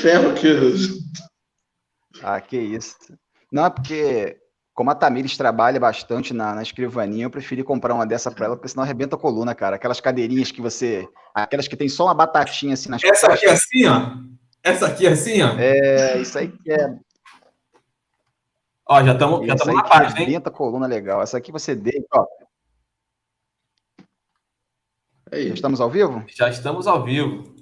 ferro aqui. Ah, que isso. Não, é porque, como a Tamires trabalha bastante na escrivaninha, eu preferi comprar uma dessa pra ela, porque senão arrebenta a coluna, cara. Aquelas cadeirinhas que você. Aquelas que tem só uma batatinha assim nas Essa aqui costas. assim, ó. Essa aqui assim, ó. Isso aí que é. Ó, já estamos Isso aí na que pasta, hein? arrebenta a coluna legal. Essa aqui você deita, ó. Aí. Já estamos ao vivo? Já estamos ao vivo.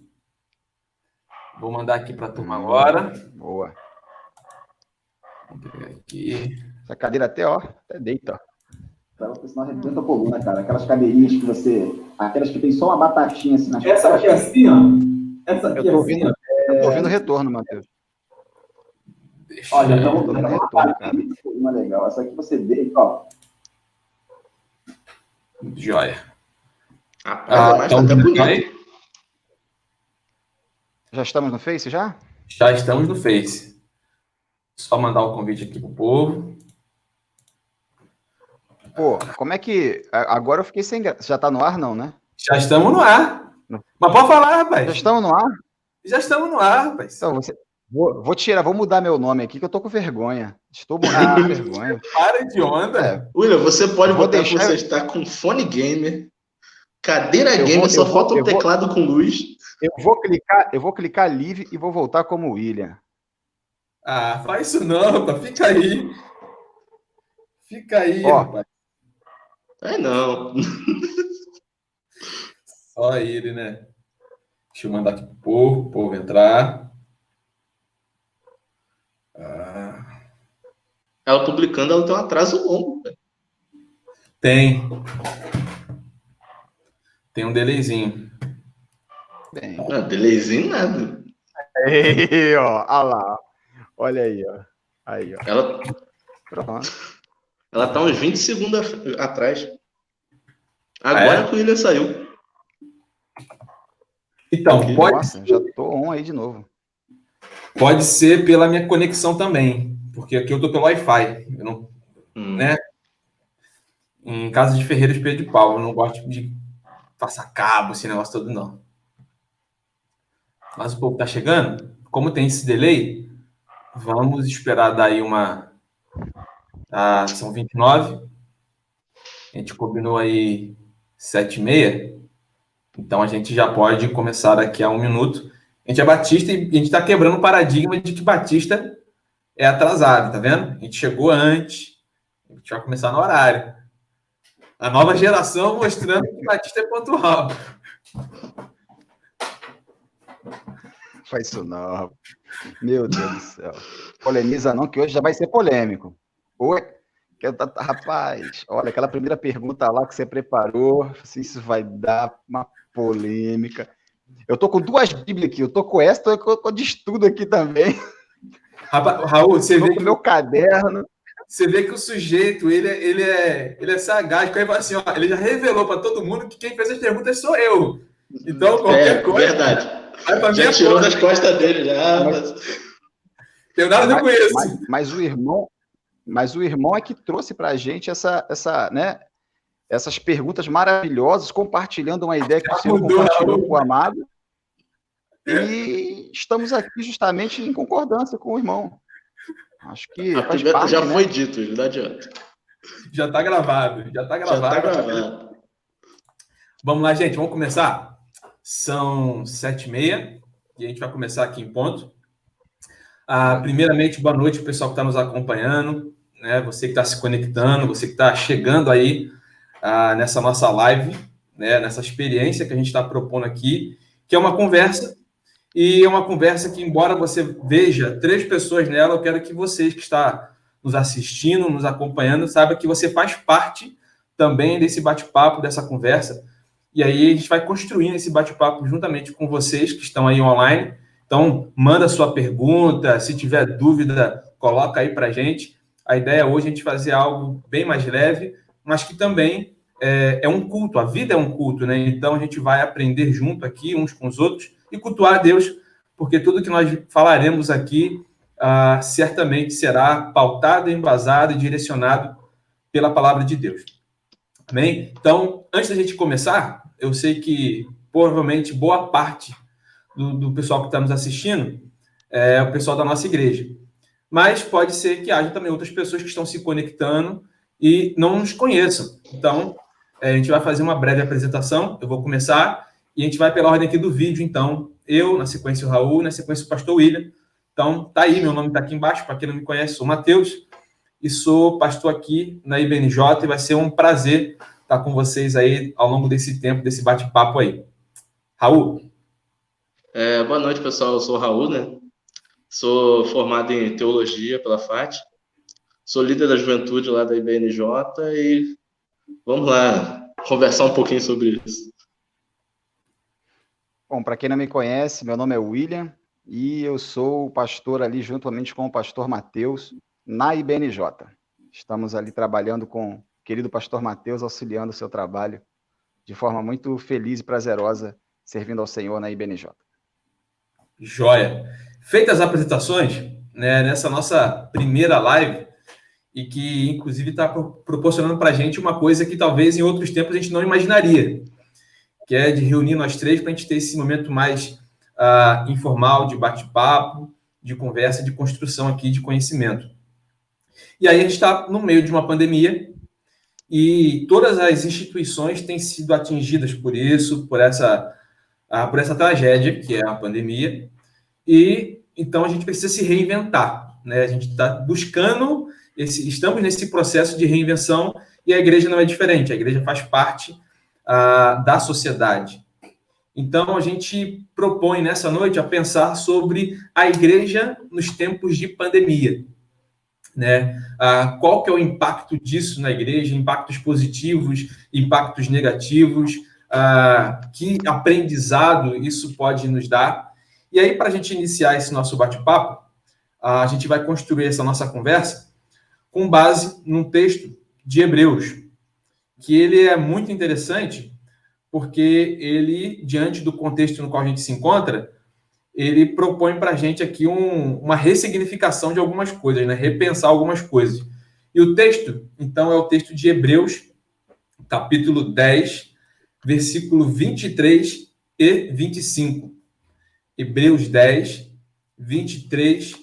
Vou mandar aqui para a turma agora. Boa. Vou pegar aqui. Essa cadeira até deita, ó. Porque senão arrebenta a coluna, cara. Aquelas cadeirinhas que você. Aquelas que tem só uma batatinha assim nas costas. Essa aqui assim, ó. Essa aqui assim, ó. Eu tô ouvindo o retorno, Matheus. Ó, já estamos Tô ouvindo retorno, cara. Coluna legal. Essa aqui você deita, ó. Joia. Rapaz, tá até bonito. Aí? Já estamos no Face, já? Já estamos no Face. Só mandar o convite aqui pro povo. Pô, como é que... Agora eu fiquei sem graça. Já tá no ar, não, né? Já estamos no ar. Mas pode falar, rapaz. Já estamos no ar? Já estamos no ar, rapaz. Então, vou mudar meu nome aqui, que eu tô com vergonha. Estou morrendo de vergonha. Para de onda. William, você pode botar que deixar... você está com fone gamer, cadeira gamer, só falta um teclado com luz. Eu vou clicar live e vou voltar como William. Ah, faz isso não, rapaz. Fica aí. Fica aí, ó, rapaz. Não. Só ele, né? Deixa eu mandar aqui pro o povo entrar. Ela publicando, ela tem um atraso longo. Cara. Tem um delayzinho. Bem. Não, delayzinho nada. Aí, ó. Olha lá. Olha aí, ó. Aí, ó. Pronto. Ela tá uns 20 segundos atrás. Agora que o William saiu. Então, Nossa, já tô on aí de novo. Pode ser pela minha conexão também, porque aqui eu tô pelo Wi-Fi. Eu não, né? Em casa de ferreiro de Pedro de Pau, eu não gosto de passar cabo, esse negócio todo, não. Mas o povo tá chegando. Como tem esse delay, vamos esperar daí uma... são 29. A gente combinou aí 7h30. Então, a gente já pode começar daqui a 1 minuto. A gente é batista e a gente está quebrando o paradigma de que batista é atrasado, tá vendo? A gente chegou antes, a gente vai começar no horário. A nova geração mostrando que batista é pontual. Faz isso não. Meu Deus do céu. Polemiza não, que hoje já vai ser polêmico. Rapaz, olha, aquela primeira pergunta lá que você preparou, assim, isso vai dar uma polêmica. Eu tô com 2 Bíblias aqui, eu tô com essa, tô com de estudo aqui também. Rapaz, Raul, você vê que o meu caderno. Você vê que o sujeito, ele é sagaz, porque ele fala assim, ó, ele já revelou para todo mundo que quem fez as perguntas sou eu. Então, qualquer coisa... Verdade. Vai pra já tirou das costas dele, já. Tenho nada a ver com isso. Mas o irmão é que trouxe pra gente né, essas perguntas maravilhosas, compartilhando uma ideia que o Senhor compartilhou com o amado. E estamos aqui justamente em concordância com o irmão. Acho que faz parte, já né? foi dito, não adianta. Já está gravado. Vamos lá, gente, vamos começar? São 7h30 e a gente vai começar aqui em ponto. Primeiramente, boa noite, pessoal que está nos acompanhando, né? Você que está se conectando, você que está chegando aí nessa nossa live, né? Nessa experiência que a gente está propondo aqui, que é uma conversa. E é uma conversa que, embora você veja 3 pessoas nela, eu quero que vocês que estão nos assistindo, nos acompanhando, saibam que você faz parte também desse bate-papo, dessa conversa. E aí a gente vai construindo esse bate-papo juntamente com vocês que estão aí online. Então, manda sua pergunta, se tiver dúvida, coloca aí para a gente. A ideia hoje é a gente fazer algo bem mais leve, mas que também é um culto. A vida é um culto, né? Então, a gente vai aprender junto aqui, uns com os outros, e cultuar a Deus, porque tudo que nós falaremos aqui certamente será pautado, embasado e direcionado pela palavra de Deus. Amém? Então, antes da gente começar, eu sei que provavelmente boa parte do pessoal que está nos assistindo o pessoal da nossa igreja. Mas pode ser que haja também outras pessoas que estão se conectando e não nos conheçam. Então, a gente vai fazer uma breve apresentação, eu vou começar, e a gente vai pela ordem aqui do vídeo, então, eu, na sequência o Raul, na sequência o pastor William. Então, tá aí, meu nome está aqui embaixo, para quem não me conhece, sou Matheus, e sou pastor aqui na IBNJ, e vai ser um prazer estar com vocês aí ao longo desse tempo, desse bate-papo aí. Raul? Boa noite, pessoal, eu sou o Raul, né? Sou formado em Teologia pela FAT, sou líder da juventude lá da IBNJ e vamos lá conversar um pouquinho sobre isso. Bom, para quem não me conhece, meu nome é William e eu sou o pastor ali juntamente com o pastor Matheus na IBNJ. Estamos ali trabalhando com o querido pastor Matheus, auxiliando o seu trabalho de forma muito feliz e prazerosa, servindo ao Senhor na IBNJ. Joia! Feitas as apresentações, né, nessa nossa primeira live, e que, inclusive, está proporcionando para a gente uma coisa que talvez em outros tempos a gente não imaginaria, que é de reunir nós três para a gente ter esse momento mais informal, de bate-papo, de conversa, de construção aqui de conhecimento. E aí a gente está no meio de uma pandemia e todas as instituições têm sido atingidas por isso, por essa tragédia, que é a pandemia, e então a gente precisa se reinventar, né? A gente está buscando, estamos nesse processo de reinvenção e a igreja não é diferente, a igreja faz parte da sociedade. Então, a gente propõe nessa noite a pensar sobre a igreja nos tempos de pandemia, né? Qual que é o impacto disso na igreja, impactos positivos, impactos negativos, que aprendizado isso pode nos dar. E aí, para a gente iniciar esse nosso bate-papo, a gente vai construir essa nossa conversa com base num texto de Hebreus, que ele é muito interessante, porque ele, diante do contexto no qual a gente se encontra, ele propõe para a gente aqui uma ressignificação de algumas coisas, né? Repensar algumas coisas. E o texto, então, é o texto de Hebreus, capítulo 10, versículo 23 e 25. Hebreus 10, 23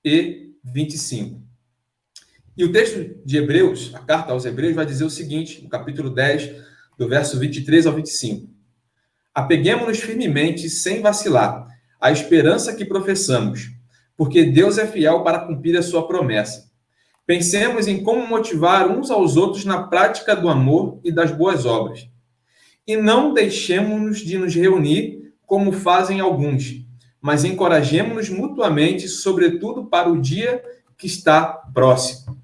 e 25. E o texto de Hebreus, a carta aos Hebreus, vai dizer o seguinte, no capítulo 10, do verso 23 ao 25. Apeguemo-nos firmemente, sem vacilar, à esperança que professamos, porque Deus é fiel para cumprir a sua promessa. Pensemos em como motivar uns aos outros na prática do amor e das boas obras. E não deixemos-nos de nos reunir, como fazem alguns, mas encorajemo-nos mutuamente, sobretudo para o dia que está próximo.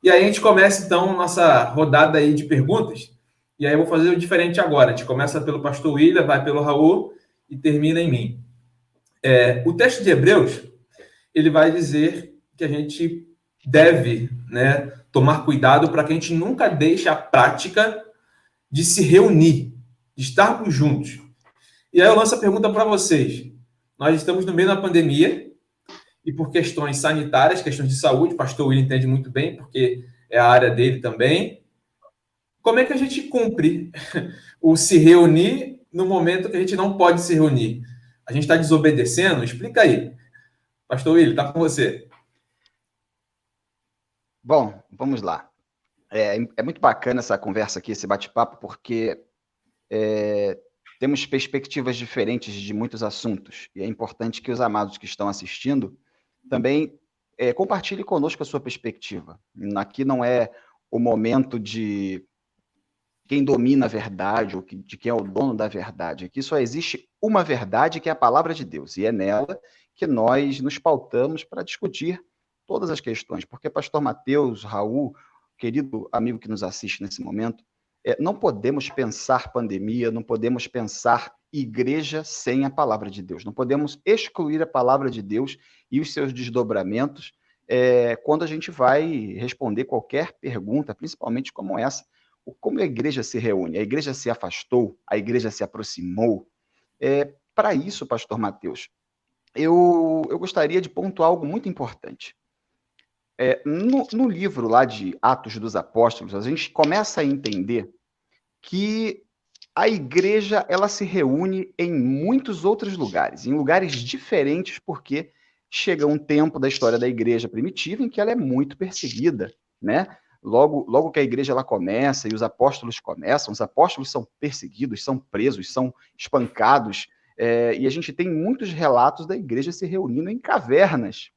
E aí a gente começa, então, nossa rodada aí de perguntas. E aí eu vou fazer o diferente agora. A gente começa pelo pastor William, vai pelo Raul e termina em mim. O texto de Hebreus, ele vai dizer que a gente deve, né, tomar cuidado para que a gente nunca deixe a prática de se reunir, de estarmos juntos. E aí eu lanço a pergunta para vocês. Nós estamos no meio da pandemia e por questões sanitárias, questões de saúde, o pastor William entende muito bem, porque é a área dele também. Como é que a gente cumpre o se reunir no momento que a gente não pode se reunir? A gente está desobedecendo? Explica aí. Pastor William, está com você. Bom, vamos lá. É muito bacana essa conversa aqui, esse bate-papo, porque temos perspectivas diferentes de muitos assuntos. E é importante que os amados que estão assistindo também compartilhem conosco a sua perspectiva. Aqui não é o momento de quem domina a verdade ou de quem é o dono da verdade. Aqui só existe uma verdade, que é a palavra de Deus, e é nela que nós nos pautamos para discutir todas as questões, porque pastor Matheus, Raul, querido amigo que nos assiste nesse momento, não podemos pensar pandemia, não podemos pensar igreja sem a palavra de Deus, não podemos excluir a palavra de Deus e os seus desdobramentos quando a gente vai responder qualquer pergunta, principalmente como essa. Como a igreja se reúne? A igreja se afastou? A igreja se aproximou? Para isso, pastor Matheus, eu gostaria de pontuar algo muito importante. No livro lá de Atos dos Apóstolos, a gente começa a entender que a igreja ela se reúne em muitos outros lugares, em lugares diferentes, porque chega um tempo da história da igreja primitiva em que ela é muito perseguida, né? Logo que a igreja ela começa e os apóstolos começam, os apóstolos são perseguidos, são presos, são espancados, e a gente tem muitos relatos da igreja se reunindo em cavernas.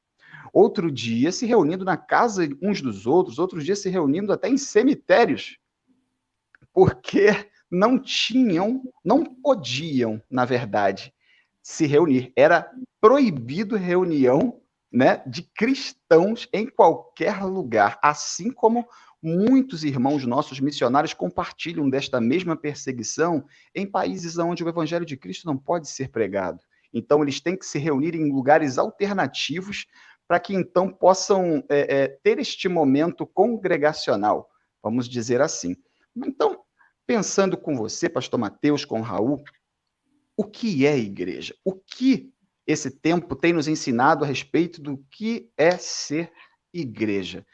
Outro dia se reunindo na casa uns dos outros, outros dias se reunindo até em cemitérios, porque não podiam, na verdade, se reunir. Era proibido reunião, né, de cristãos em qualquer lugar, assim como muitos irmãos nossos missionários compartilham desta mesma perseguição em países onde o evangelho de Cristo não pode ser pregado. Então, eles têm que se reunir em lugares alternativos para que, então, possam ter este momento congregacional, vamos dizer assim. Então, pensando com você, pastor Mateus, com Raul, o que é igreja? O que esse tempo tem nos ensinado a respeito do que é ser igreja?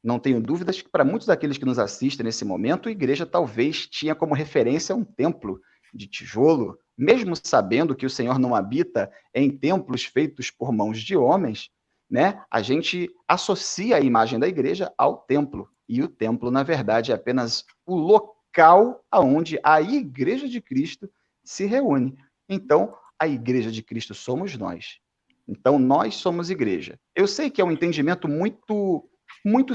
Não tenho dúvidas que para muitos daqueles que nos assistem nesse momento, a igreja talvez tinha como referência um templo de tijolo, mesmo sabendo que o Senhor não habita em templos feitos por mãos de homens, né? A gente associa a imagem da igreja ao templo, e o templo, na verdade, é apenas o local onde a igreja de Cristo se reúne. Então, a igreja de Cristo somos nós. Então, nós somos igreja. Eu sei que é um entendimento muito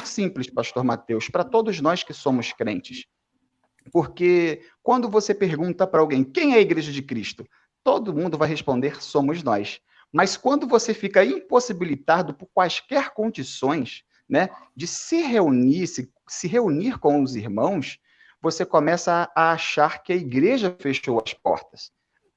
simples, pastor Mateus, para todos nós que somos crentes. Porque quando você pergunta para alguém quem é a igreja de Cristo, todo mundo vai responder somos nós. Mas quando você fica impossibilitado por quaisquer condições, né, de se reunir com os irmãos, você começa a achar que a igreja fechou as portas.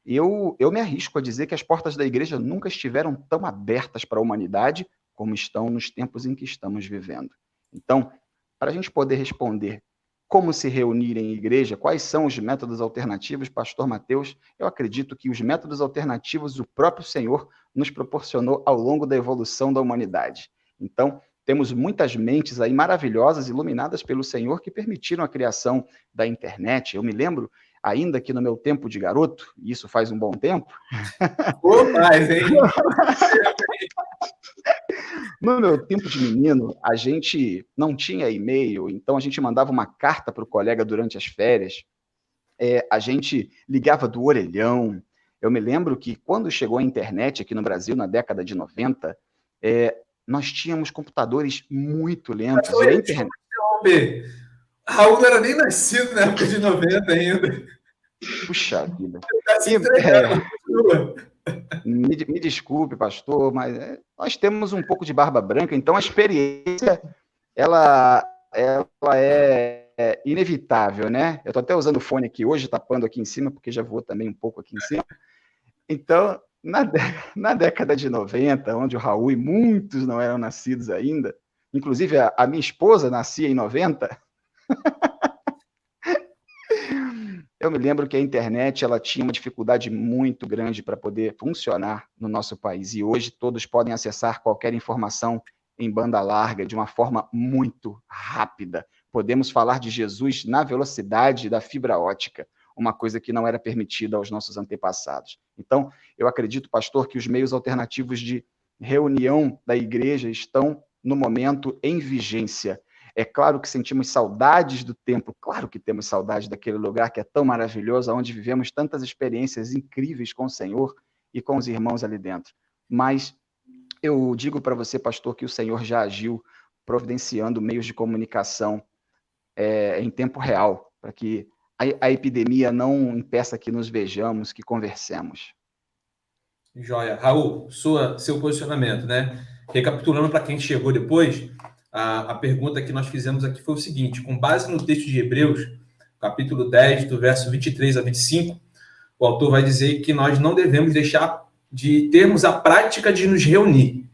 Eu me arrisco a dizer que as portas da igreja nunca estiveram tão abertas para a humanidade como estão nos tempos em que estamos vivendo. Então, para a gente poder responder como se reunir em igreja, quais são os métodos alternativos, pastor Mateus, eu acredito que os métodos alternativos o próprio Senhor nos proporcionou ao longo da evolução da humanidade. Então, temos muitas mentes aí maravilhosas, iluminadas pelo Senhor, que permitiram a criação da internet. Eu me lembro, ainda que no meu tempo de garoto, e isso faz um bom tempo... No meu tempo de menino, a gente não tinha e-mail, então a gente mandava uma carta para o colega durante as férias, a gente ligava do orelhão. Eu me lembro que quando chegou a internet aqui no Brasil, na década de 90, nós tínhamos computadores muito lentos. E a internet... Raul não era nem nascido na época de 90 ainda. Puxa vida. Continua. Me desculpe, pastor, mas nós temos um pouco de barba branca, então a experiência ela é inevitável, né? Eu estou até usando o fone aqui hoje, tapando aqui em cima, porque já voou também um pouco aqui em cima. Então, na década de 90, onde o Raul e muitos não eram nascidos ainda, inclusive a minha esposa nascia em 90, eu me lembro que a internet ela tinha uma dificuldade muito grande para poder funcionar no nosso país. E hoje todos podem acessar qualquer informação em banda larga de uma forma muito rápida. Podemos falar de Jesus na velocidade da fibra ótica, uma coisa que não era permitida aos nossos antepassados. Então, eu acredito, pastor, que os meios alternativos de reunião da igreja estão, no momento, em vigência. É claro que sentimos saudades do templo, claro que temos saudade daquele lugar que é tão maravilhoso, onde vivemos tantas experiências incríveis com o Senhor e com os irmãos ali dentro. Mas eu digo para você, pastor, que o Senhor já agiu providenciando meios de comunicação em tempo real, para que a epidemia não impeça que nos vejamos, que conversemos. Joia. Raul, seu posicionamento, né? Recapitulando para quem chegou depois, a pergunta que nós fizemos aqui foi o seguinte: com base no texto de Hebreus, capítulo 10, do verso 23 a 25, o autor vai dizer que nós não devemos deixar de termos a prática de nos reunir.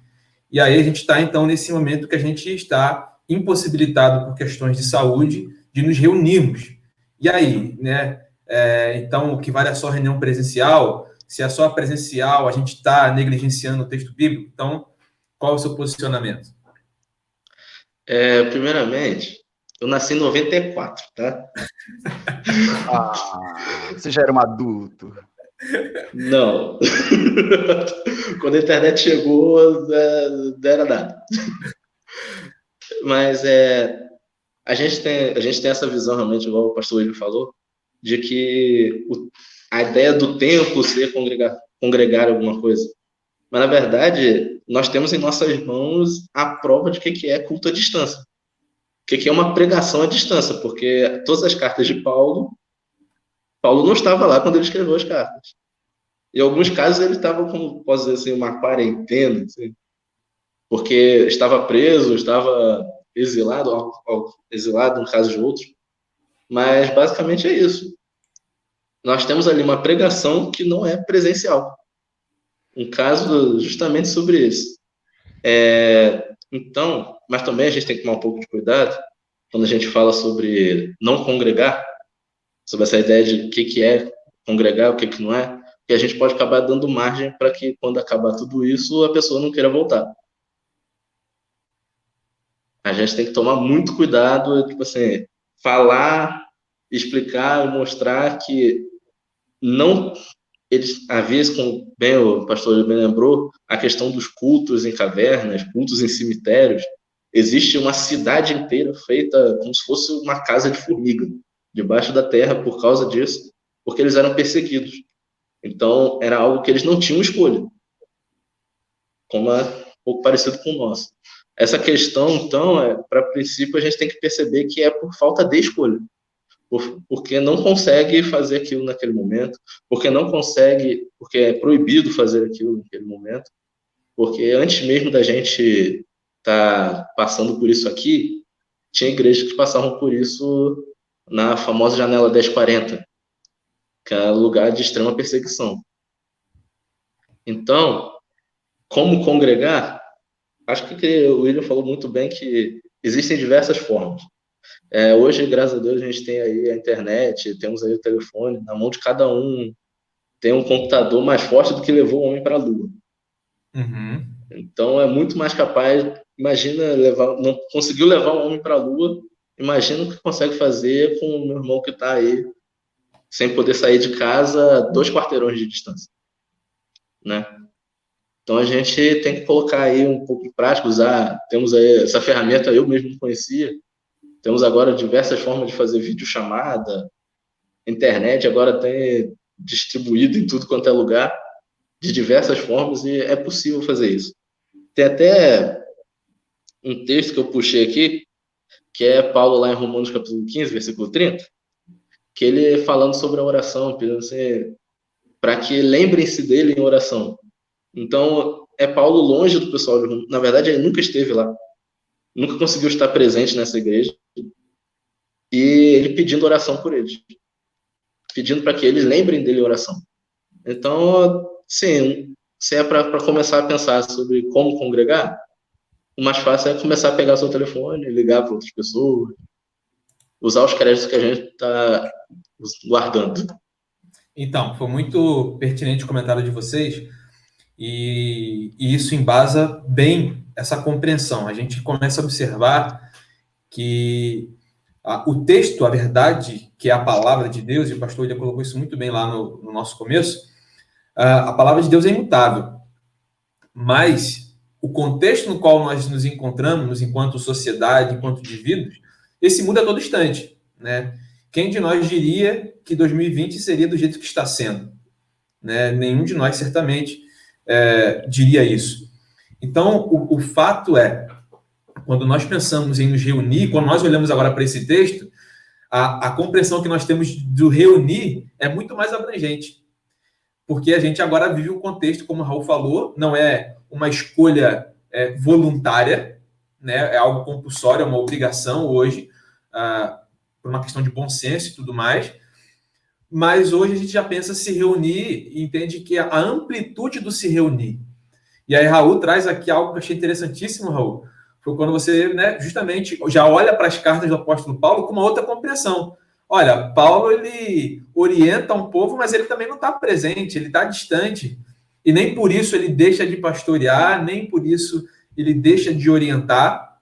E aí a gente está, então, nesse momento que a gente está impossibilitado por questões de saúde de nos reunirmos. E aí, né? Então, o que vale é só reunião presencial? Se é só presencial, a gente está negligenciando o texto bíblico? Então, qual é o seu posicionamento? Primeiramente, eu nasci em 94, tá? Você já era um adulto. Não. Quando a internet chegou, não era nada. Mas a gente tem essa visão realmente, igual o pastor William falou, de que a ideia do templo ser congregar alguma coisa. Mas, na verdade, nós temos em nossas mãos a prova de que é culto à distância. Que é uma pregação à distância, porque todas as cartas de Paulo não estava lá quando ele escreveu as cartas. Em alguns casos ele estava, como posso dizer assim, uma quarentena, assim, porque estava preso, estava exilado no caso de outros. Mas basicamente é isso. Nós temos ali uma pregação que não é presencial. Um caso justamente sobre isso. Então, mas também a gente tem que tomar um pouco de cuidado quando a gente fala sobre não congregar, sobre essa ideia de o que é congregar, o que não é, que a gente pode acabar dando margem para que quando acabar tudo isso, a pessoa não queira voltar. A gente tem que tomar muito cuidado, tipo assim, falar, explicar, mostrar que não eles havia, como bem o pastor bem lembrou, a questão dos cultos em cavernas, cultos em cemitérios. Existe uma cidade inteira feita como se fosse uma casa de formiga, debaixo da terra por causa disso, porque eles eram perseguidos. Então, era algo que eles não tinham escolha, como é um pouco parecido com o nosso. Essa questão, então, para princípio, a gente tem que perceber que é por falta de escolha. Porque não consegue fazer aquilo naquele momento, porque não consegue, porque é proibido fazer aquilo naquele momento, porque antes mesmo da gente estar passando por isso aqui, tinha igrejas que passavam por isso na famosa janela 1040, que é lugar de extrema perseguição. Então, como congregar, acho que o William falou muito bem que existem diversas formas. Hoje, graças a Deus, a gente tem aí a internet, temos aí o telefone, na mão de cada um tem um computador mais forte do que levou o homem para a Lua. Uhum. Então, é muito mais capaz. Imagina não conseguiu levar o homem para a Lua, imagina o que consegue fazer com o meu irmão que está aí, sem poder sair de casa, 2 quarteirões de distância, né? Então, a gente tem que colocar aí um pouco de prática, temos aí essa ferramenta, eu mesmo não conhecia. Temos agora diversas formas de fazer videochamada, internet agora tem distribuído em tudo quanto é lugar, de diversas formas, e é possível fazer isso. Tem até um texto que eu puxei aqui, que é Paulo lá em Romanos capítulo 15, versículo 30, que ele falando sobre a oração, pedindo assim, para que lembrem-se dele em oração. Então, é Paulo longe do pessoal de Romanos. Na verdade, ele nunca esteve lá, nunca conseguiu estar presente nessa igreja, e ele pedindo oração por eles, pedindo para que eles lembrem dele em oração. Então, sim, se é para começar a pensar sobre como congregar, o mais fácil é começar a pegar seu telefone, ligar para outras pessoas, usar os créditos que a gente está guardando. Então, foi muito pertinente o comentário de vocês e isso embasa bem essa compreensão. A gente começa a observar que o texto, a verdade, que é a palavra de Deus, e o pastor já colocou isso muito bem lá no nosso começo, a palavra de Deus é imutável. Mas o contexto no qual nós nos encontramos, enquanto sociedade, enquanto indivíduos, esse muda a todo instante, né? Quem de nós diria que 2020 seria do jeito que está sendo? Né? Nenhum de nós, certamente, diria isso. Então, o fato é, quando nós pensamos em nos reunir, quando nós olhamos agora para esse texto, a compreensão que nós temos do reunir é muito mais abrangente. Porque a gente agora vive um contexto, como o Raul falou, não é uma escolha voluntária, né? É algo compulsório, é uma obrigação hoje, por uma questão de bom senso e tudo mais. Mas hoje a gente já pensa se reunir e entende que a amplitude do se reunir. E aí Raul traz aqui algo que eu achei interessantíssimo, Raul. Foi quando você, né, justamente já olha para as cartas do apóstolo Paulo com uma outra compreensão. Olha, Paulo, ele orienta um povo, mas ele também não está presente, ele está distante. E nem por isso ele deixa de pastorear, nem por isso ele deixa de orientar.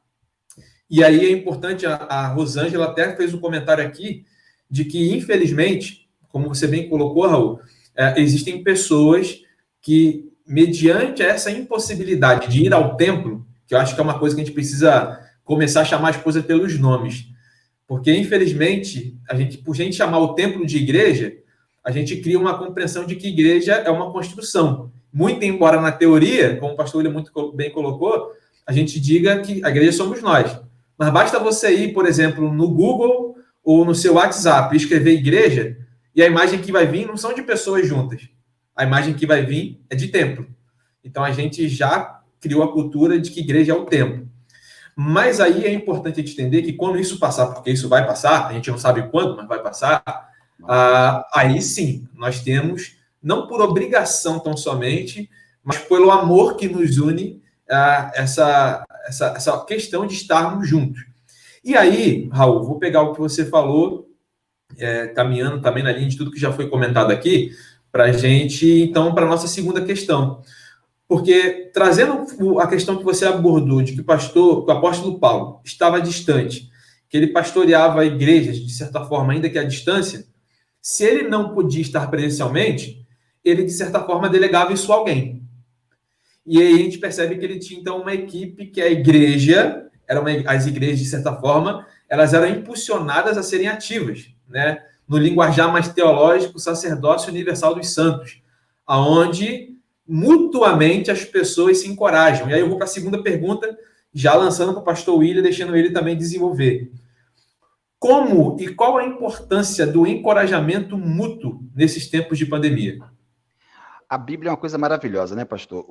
E aí é importante, a Rosângela até fez um comentário aqui, de que, infelizmente, como você bem colocou, Raul, existem pessoas que, mediante essa impossibilidade de ir ao templo, que eu acho que é uma coisa que a gente precisa começar a chamar as coisas pelos nomes, porque, infelizmente, por a gente chamar o templo de igreja, a gente cria uma compreensão de que igreja é uma construção. Muito embora na teoria, como o pastor William muito bem colocou, a gente diga que a igreja somos nós. Mas basta você ir, por exemplo, no Google ou no seu WhatsApp e escrever igreja, e a imagem que vai vir não são de pessoas juntas. A imagem que vai vir é de templo. Então, a gente já criou a cultura de que igreja é o templo. Mas aí é importante a gente entender que quando isso passar, porque isso vai passar, a gente não sabe quando, mas vai passar, aí sim, nós temos, não por obrigação tão somente, mas pelo amor que nos une, essa questão de estarmos juntos. E aí, Raul, vou pegar o que você falou, caminhando também na linha de tudo que já foi comentado aqui, para a gente, então, para a nossa segunda questão. Porque, trazendo a questão que você abordou, de que o apóstolo Paulo estava distante, que ele pastoreava igrejas, de certa forma, ainda que à distância, se ele não podia estar presencialmente, ele, de certa forma, delegava isso a alguém. E aí a gente percebe que ele tinha, então, uma equipe que a igreja, as igrejas, de certa forma, elas eram impulsionadas a serem ativas, né? No linguajar mais teológico, o sacerdócio universal dos santos, aonde mutuamente as pessoas se encorajam. E aí eu vou para a segunda pergunta, já lançando para o pastor William, deixando ele também desenvolver. Como e qual a importância do encorajamento mútuo nesses tempos de pandemia? A Bíblia é uma coisa maravilhosa, né, pastor?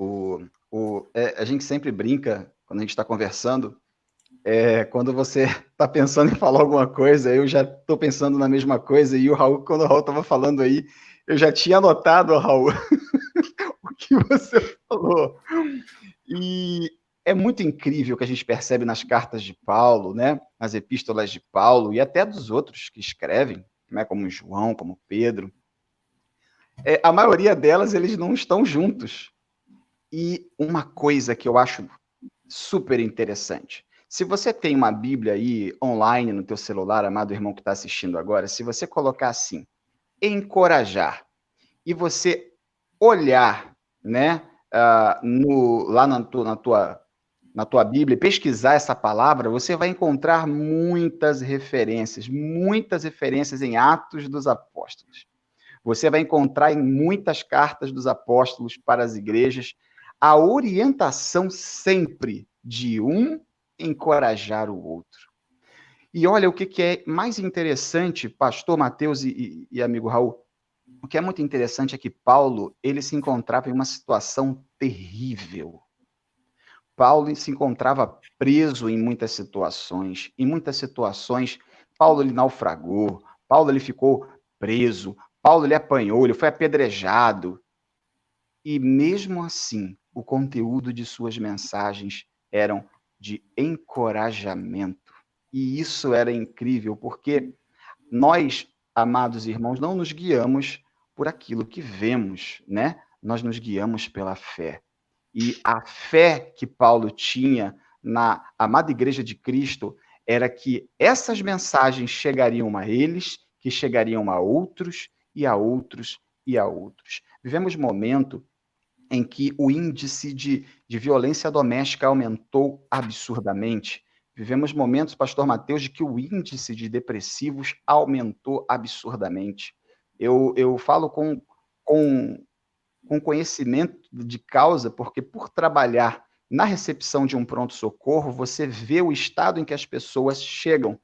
A gente sempre brinca, quando a gente está conversando, quando você está pensando em falar alguma coisa, eu já estou pensando na mesma coisa, e o Raul, quando o Raul estava falando aí, eu já tinha anotado, Raul, o que você falou. E é muito incrível o que a gente percebe nas cartas de Paulo, né? Nas epístolas de Paulo, e até dos outros que escrevem, né? Como João, como Pedro. A maioria delas, eles não estão juntos. E uma coisa que eu acho super interessante, se você tem uma Bíblia aí online no teu celular, amado irmão que está assistindo agora, se você colocar assim, encorajar, e você olhar, né, lá na tua Bíblia, pesquisar essa palavra, você vai encontrar muitas referências em Atos dos Apóstolos. Você vai encontrar em muitas cartas dos apóstolos para as igrejas a orientação sempre de um encorajar o outro. E olha o que é mais interessante, pastor Mateus e amigo Raul, o que é muito interessante é que Paulo, ele se encontrava em uma situação terrível. Paulo se encontrava preso em muitas situações. Em muitas situações, Paulo ele naufragou, Paulo ele ficou preso, Paulo ele apanhou, ele foi apedrejado. E mesmo assim, o conteúdo de suas mensagens eram de encorajamento. E isso era incrível, porque nós, amados irmãos, não nos guiamos por aquilo que vemos, né? Nós nos guiamos pela fé. E a fé que Paulo tinha na amada Igreja de Cristo era que essas mensagens chegariam a eles, que chegariam a outros, e a outros, e a outros. Vivemos um momento em que o índice de violência doméstica aumentou absurdamente. Vivemos momentos, pastor Mateus, de que o índice de depressivos aumentou absurdamente. Eu falo com conhecimento de causa, porque por trabalhar na recepção de um pronto-socorro, você vê o estado em que as pessoas chegam.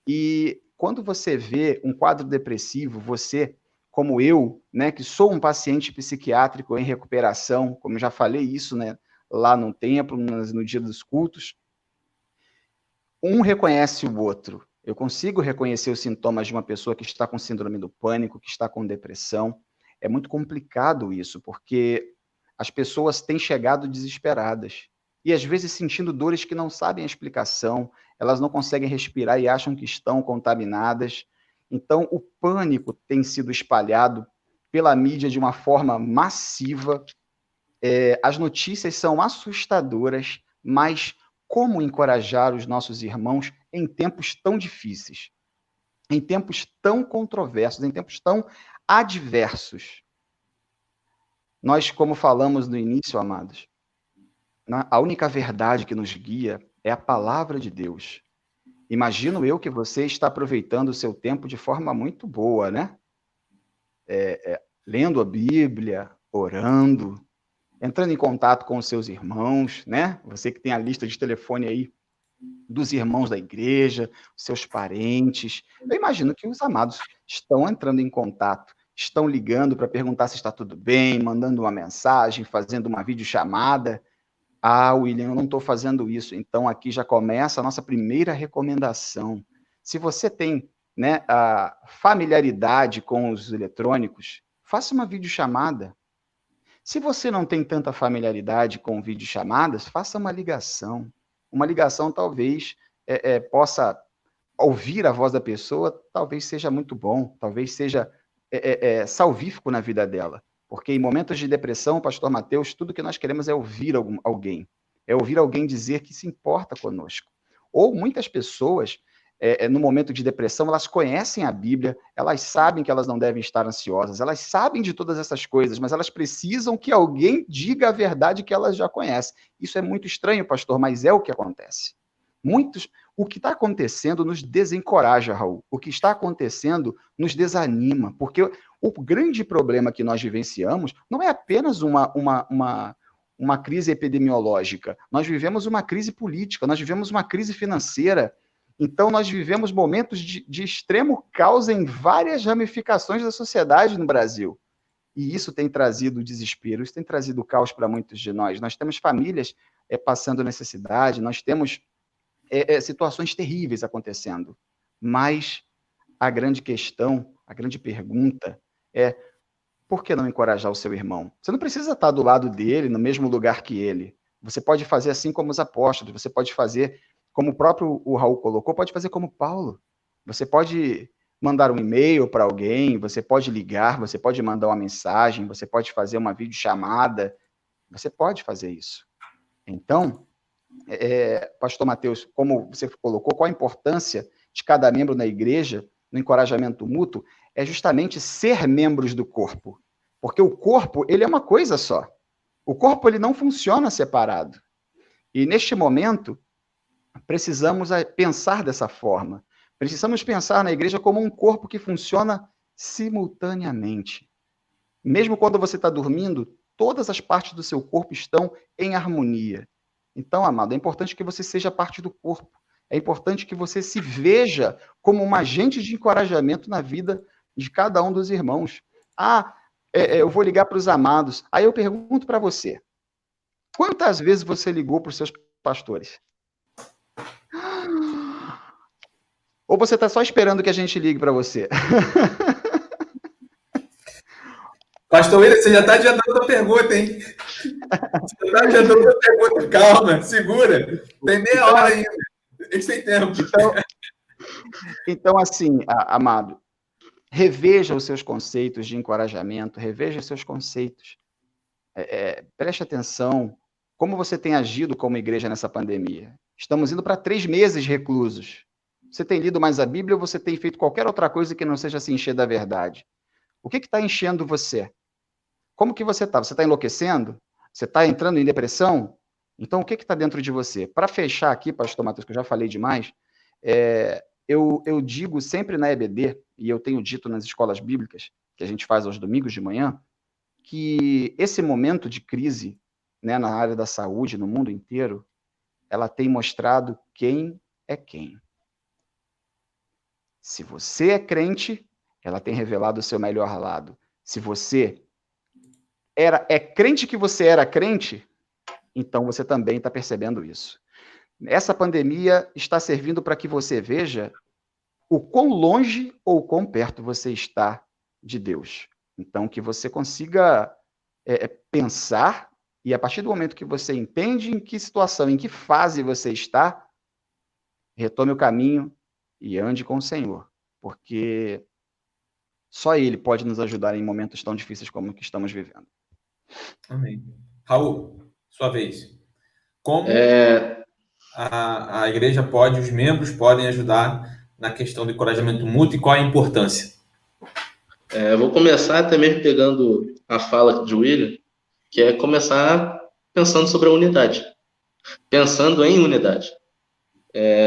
E quando você vê um quadro depressivo, você, como eu, né, que sou um paciente psiquiátrico em recuperação, como já falei isso, né, lá no templo, no dia dos cultos, um reconhece o outro. Eu consigo reconhecer os sintomas de uma pessoa que está com síndrome do pânico, que está com depressão. É muito complicado isso, porque as pessoas têm chegado desesperadas e às vezes sentindo dores que não sabem a explicação, elas não conseguem respirar e acham que estão contaminadas. Então, o pânico tem sido espalhado pela mídia de uma forma massiva. As notícias são assustadoras, mas como encorajar os nossos irmãos em tempos tão difíceis, em tempos tão controversos, em tempos tão adversos? Nós, como falamos no início, amados, a única verdade que nos guia é a palavra de Deus. Imagino eu que você está aproveitando o seu tempo de forma muito boa, né? Lendo a Bíblia, orando, entrando em contato com os seus irmãos, né? Você que tem a lista de telefone aí dos irmãos da igreja, seus parentes. Eu imagino que os amados estão entrando em contato, estão ligando para perguntar se está tudo bem, mandando uma mensagem, fazendo uma videochamada. Ah, William, eu não estou fazendo isso. Então, aqui já começa a nossa primeira recomendação. Se você tem, né, a familiaridade com os eletrônicos, faça uma videochamada. Se você não tem tanta familiaridade com videochamadas, faça uma ligação. Uma ligação talvez possa ouvir a voz da pessoa, talvez seja muito bom, talvez seja salvífico na vida dela. Porque em momentos de depressão, Pastor Mateus, tudo que nós queremos é ouvir alguém. É ouvir alguém dizer que se importa conosco. Ou muitas pessoas, no momento de depressão, elas conhecem a Bíblia, elas sabem que elas não devem estar ansiosas, elas sabem de todas essas coisas, mas elas precisam que alguém diga a verdade que elas já conhecem. Isso é muito estranho, pastor, mas é o que acontece. O que está acontecendo nos desencoraja, Raul. O que está acontecendo nos desanima, porque o grande problema que nós vivenciamos não é apenas uma crise epidemiológica. Nós vivemos uma crise política, nós vivemos uma crise financeira. Então, nós vivemos momentos de extremo caos em várias ramificações da sociedade no Brasil. E isso tem trazido desespero, isso tem trazido caos para muitos de nós. Nós temos famílias passando necessidade, nós temos situações terríveis acontecendo. Mas a grande questão, a grande pergunta é: por que não encorajar o seu irmão? Você não precisa estar do lado dele, no mesmo lugar que ele. Você pode fazer assim como os apóstolos, você pode fazer como o próprio Raul colocou, pode fazer como Paulo. Você pode mandar um e-mail para alguém, você pode ligar, você pode mandar uma mensagem, você pode fazer uma videochamada, você pode fazer isso. Então, Pastor Mateus, como você colocou, qual a importância de cada membro na igreja, no encorajamento mútuo, é justamente ser membros do corpo. Porque o corpo, ele é uma coisa só. O corpo, ele não funciona separado. E neste momento, precisamos pensar dessa forma. Precisamos pensar na igreja como um corpo que funciona simultaneamente. Mesmo quando você está dormindo, todas as partes do seu corpo estão em harmonia. Então, amado, é importante que você seja parte do corpo. É importante que você se veja como um agente de encorajamento na vida de cada um dos irmãos. Eu vou ligar para os amados. Aí eu pergunto para você, quantas vezes você ligou para os seus pastores? Ou você está só esperando que a gente ligue para você? Pastor William, você já está adiantando a pergunta, hein? Você está adiantando a pergunta. Calma, segura. Tem meia hora ainda. A gente tem tempo. Então assim, amado, reveja os seus conceitos de encorajamento, reveja os seus conceitos. Preste atenção. Como você tem agido como igreja nessa pandemia? Estamos indo para 3 meses reclusos. Você tem lido mais a Bíblia ou você tem feito qualquer outra coisa que não seja se encher da verdade? O que está enchendo você? Como que você está? Você está enlouquecendo? Você está entrando em depressão? Então, o que está dentro de você? Para fechar aqui, pastor Matheus, que eu já falei demais, eu digo sempre na EBD, e eu tenho dito nas escolas bíblicas, que a gente faz aos domingos de manhã, que esse momento de crise, né, na área da saúde, no mundo inteiro, ela tem mostrado quem é quem. Se você é crente, ela tem revelado o seu melhor lado. Se você é crente que você era crente, então você também está percebendo isso. Essa pandemia está servindo para que você veja o quão longe ou quão perto você está de Deus. Então, que você consiga pensar, e a partir do momento que você entende em que situação, em que fase você está, retome o caminho e ande com o Senhor, porque só Ele pode nos ajudar em momentos tão difíceis como o que estamos vivendo. Amém. Raul, sua vez. Como a igreja pode, os membros podem ajudar na questão do encorajamento mútuo e qual a importância? Eu vou começar até mesmo pegando a fala de William, que é começar pensando sobre a unidade, pensando em unidade.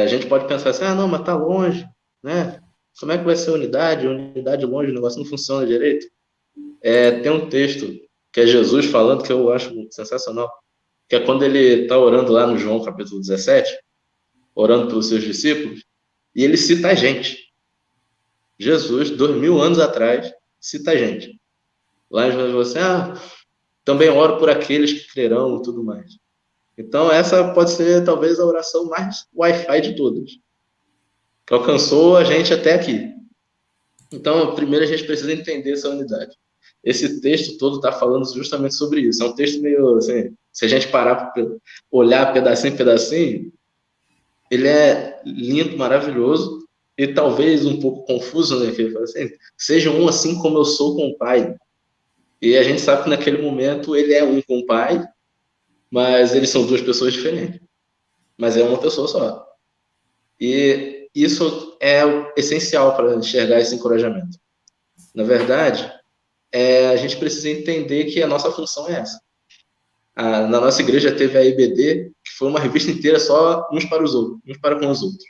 A gente pode pensar assim, não, mas tá longe, né? Como é que vai ser unidade? Unidade longe, o negócio não funciona direito. Tem um texto que é Jesus falando, que eu acho sensacional, que é quando ele está orando lá no João capítulo 17, orando pelos seus discípulos, e ele cita a gente. Jesus, 2000 anos atrás, cita a gente. Lá em Jesus, você, também oro por aqueles que crerão e tudo mais. Então, essa pode ser talvez a oração mais Wi-Fi de todas, que alcançou a gente até aqui. Então, primeiro a gente precisa entender essa unidade. Esse texto todo está falando justamente sobre isso. É um texto meio assim, se a gente parar para olhar pedacinho em pedacinho, ele é lindo, maravilhoso e talvez um pouco confuso, né? Que ele fala assim, sejam um assim como eu sou com o Pai. E a gente sabe que naquele momento ele é um com o Pai, mas eles são duas pessoas diferentes. Mas é uma pessoa só. E isso é essencial para enxergar esse encorajamento. Na verdade, a gente precisa entender que a nossa função é essa. Na nossa igreja teve a IBD, que foi uma revista inteira só uns para os outros, uns para com os outros.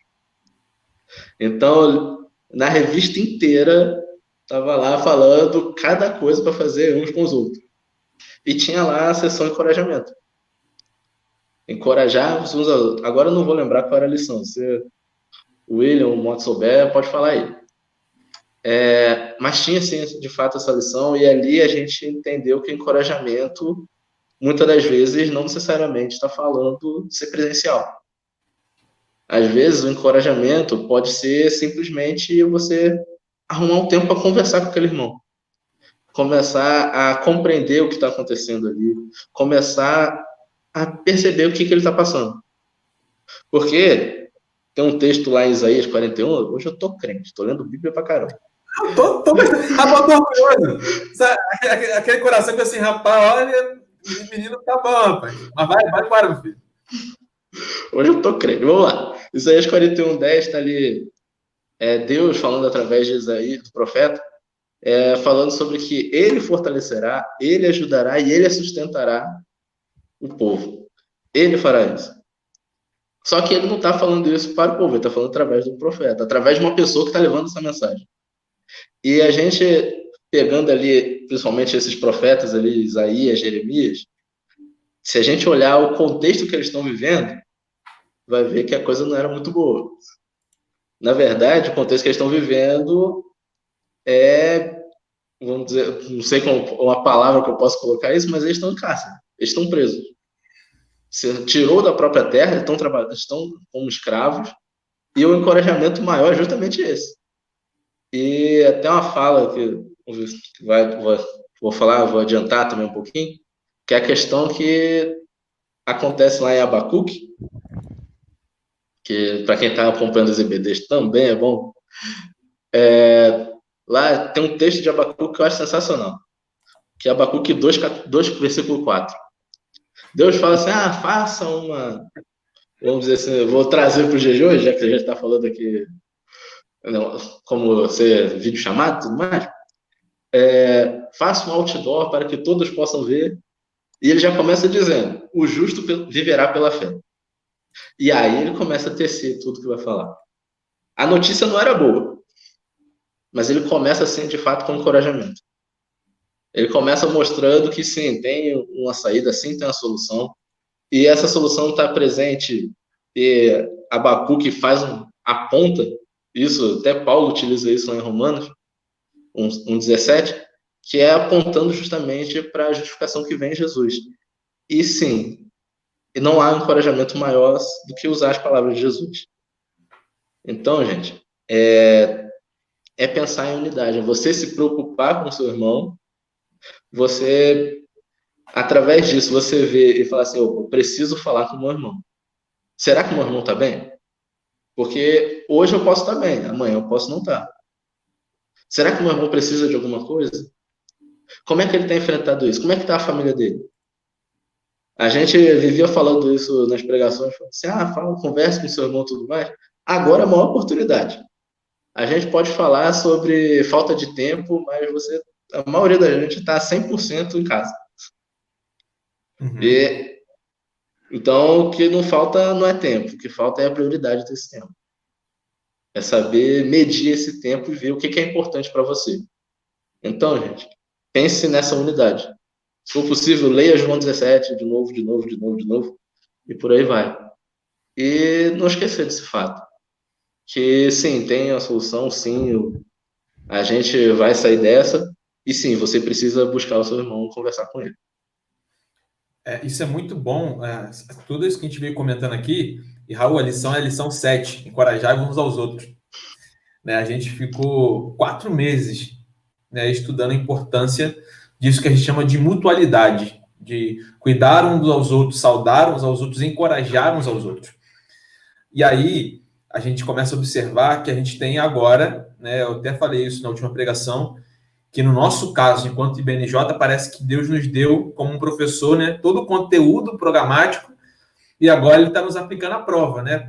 Então, na revista inteira, estava lá falando cada coisa para fazer uns com os outros. E tinha lá a sessão de encorajamento. Encorajar uns a outros. Agora eu não vou lembrar qual era a lição. Se o William, o Moto souber, pode falar aí. Mas tinha, sim, de fato, essa lição, e ali a gente entendeu que encorajamento, muitas das vezes, não necessariamente está falando de ser presencial. Às vezes, o encorajamento pode ser simplesmente você arrumar um tempo para conversar com aquele irmão. Começar a compreender o que está acontecendo ali. Começar a perceber o que ele está passando. Porque tem um texto lá em Isaías 41, hoje eu tô crente, tô lendo Bíblia pra caramba. Tô orgulhoso. Aquele coração que assim, rapaz, olha, o menino tá bom, rapaz. Mas vai embora, meu filho. Hoje eu tô crente, vamos lá. Isaías 41, 10 tá ali, Deus falando através de Isaías, do profeta, falando sobre que ele fortalecerá, ele ajudará e ele sustentará o povo. Ele fará isso. Só que ele não está falando isso para o povo, ele está falando através do profeta, através de uma pessoa que está levando essa mensagem. E a gente, pegando ali, principalmente esses profetas ali, Isaías, Jeremias, se a gente olhar o contexto que eles estão vivendo, vai ver que a coisa não era muito boa. Na verdade, o contexto que eles estão vivendo vamos dizer, não sei como uma palavra que eu posso colocar isso, mas eles estão em cárcere, eles estão presos. Se tirou da própria terra, eles estão como escravos, e o encorajamento maior é justamente esse. E até uma fala que vou falar, vou adiantar também um pouquinho, que é a questão que acontece lá em Abacuque, que para quem está acompanhando os EBDs também é bom. Lá tem um texto de Abacuque que eu acho sensacional, que é Abacuque 2, versículo 4. Deus fala assim, faça uma... Vamos dizer assim, vou trazer para o dia de hoje, já que a gente está falando aqui como ser vídeo chamado e tudo mais. Faça um outdoor para que todos possam ver. E ele já começa dizendo, o justo viverá pela fé. E aí ele começa a tecer tudo que vai falar. A notícia não era boa, mas ele começa assim, de fato, com encorajamento. Ele começa mostrando que sim, tem uma saída, sim, tem uma solução. E essa solução está presente, e Abacuque aponta isso, até Paulo utiliza isso lá em Romanos 1,17, que é apontando justamente para a justificação que vem em Jesus. E sim, não há encorajamento maior do que usar as palavras de Jesus. Então, gente, é pensar em unidade, é você se preocupar com o seu irmão, você, através disso, você vê e fala assim, eu preciso falar com o meu irmão. Será que o meu irmão está bem? Porque hoje eu posso estar bem, amanhã eu posso não estar. Será que o meu irmão precisa de alguma coisa? Como é que ele tem enfrentado isso? Como é que está a família dele? A gente vivia falando isso nas pregações, assim, converse com seu irmão e tudo mais. Agora é a maior oportunidade. A gente pode falar sobre falta de tempo, mas a maioria da gente está 100% em casa. E, então, o que não falta não é tempo, o que falta é a prioridade desse tempo. É saber medir esse tempo e ver o que é importante para você. Então, gente, pense nessa unidade. Se for possível, leia João 17 de novo, e por aí vai. E não esquecer desse fato. Que sim, tem a solução, sim, a gente vai sair dessa, e sim, você precisa buscar o seu irmão e conversar com ele. Isso é muito bom, tudo isso que a gente veio comentando aqui, e Raul, a lição é a lição 7, encorajar uns aos outros. Né, a gente ficou 4 meses, né, estudando a importância disso que a gente chama de mutualidade, de cuidar uns aos outros, saudar uns aos outros, encorajar uns aos outros. E aí a gente começa a observar que a gente tem agora, né, eu até falei isso na última pregação, que no nosso caso, enquanto IBNJ, parece que Deus nos deu, como um professor, né, todo o conteúdo programático, e agora ele está nos aplicando a prova, né?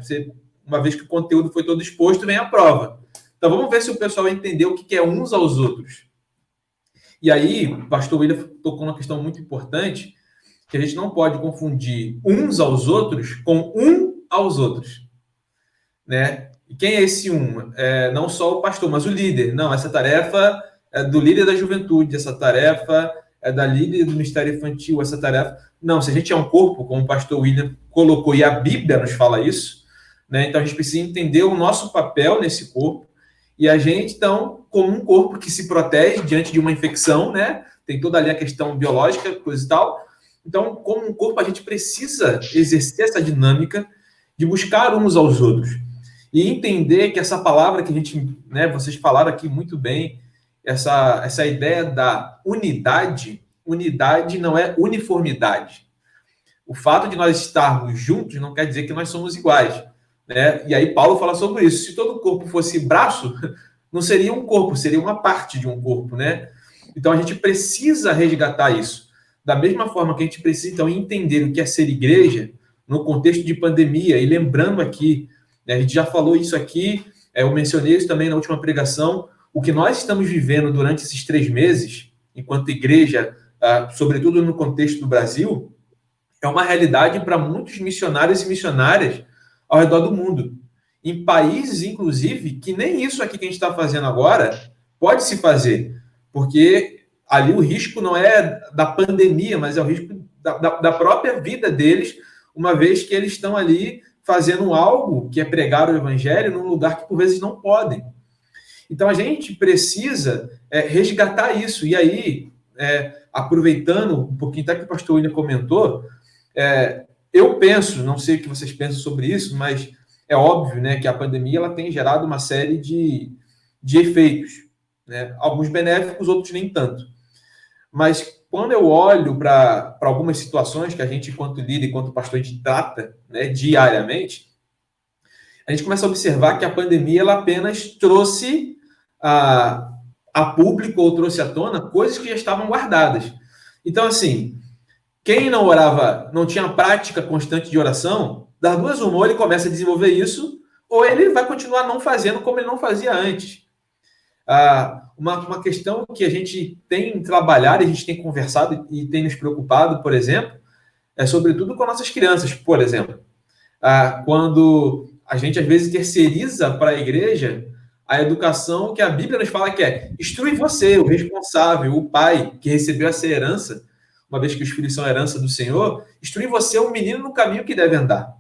Uma vez que o conteúdo foi todo exposto, vem a prova. Então vamos ver se o pessoal entendeu o que é uns aos outros. E aí, o pastor William tocou numa questão muito importante, que a gente não pode confundir uns aos outros com um aos outros. Né? E quem é esse um? Não só o pastor, mas o líder. Não, essa tarefa é do líder da juventude, essa tarefa é da líder do ministério infantil, essa tarefa... Não, se a gente é um corpo, como o pastor William colocou, e a Bíblia nos fala isso, né? Então a gente precisa entender o nosso papel nesse corpo, e a gente, então, como um corpo que se protege diante de uma infecção, né? Tem toda ali a questão biológica, coisa e tal. Então, como um corpo, a gente precisa exercer essa dinâmica de buscar uns aos outros. E entender que essa palavra que a gente, né, vocês falaram aqui muito bem, essa ideia da unidade não é uniformidade. O fato de nós estarmos juntos não quer dizer que nós somos iguais. Né? E aí Paulo fala sobre isso. Se todo corpo fosse braço, não seria um corpo, seria uma parte de um corpo. Né? Então a gente precisa resgatar isso. Da mesma forma que a gente precisa então entender o que é ser igreja no contexto de pandemia, e lembrando aqui, né, a gente já falou isso aqui, eu mencionei isso também na última pregação, o que nós estamos vivendo durante esses 3 meses, enquanto igreja, sobretudo no contexto do Brasil, é uma realidade para muitos missionários e missionárias ao redor do mundo. Em países, inclusive, que nem isso aqui que a gente está fazendo agora pode se fazer, porque ali o risco não é da pandemia, mas é o risco da própria vida deles, uma vez que eles estão ali fazendo algo que é pregar o evangelho num lugar que por vezes não podem. Então a gente precisa resgatar isso. E aí, aproveitando um pouquinho, até que o pastor William comentou, eu penso, não sei o que vocês pensam sobre isso, mas é óbvio, né, que a pandemia ela tem gerado uma série de efeitos, né? Alguns benéficos, outros nem tanto. Mas quando eu olho para algumas situações que a gente, enquanto líder, enquanto pastor, a gente trata, né, diariamente, a gente começa a observar que a pandemia ela apenas trouxe a público ou trouxe à tona coisas que já estavam guardadas. Então, assim, quem não orava, não tinha prática constante de oração, das duas uma, ou ele começa a desenvolver isso, ou ele vai continuar não fazendo como ele não fazia antes. Uma questão que a gente tem trabalhado, a gente tem conversado e tem nos preocupado, por exemplo, é sobretudo com nossas crianças, por exemplo. Quando a gente, às vezes, terceiriza para a igreja a educação que a Bíblia nos fala que é instrui você, o responsável, o pai, que recebeu essa herança, uma vez que os filhos são a herança do Senhor, instrui você, o menino, no caminho que deve andar.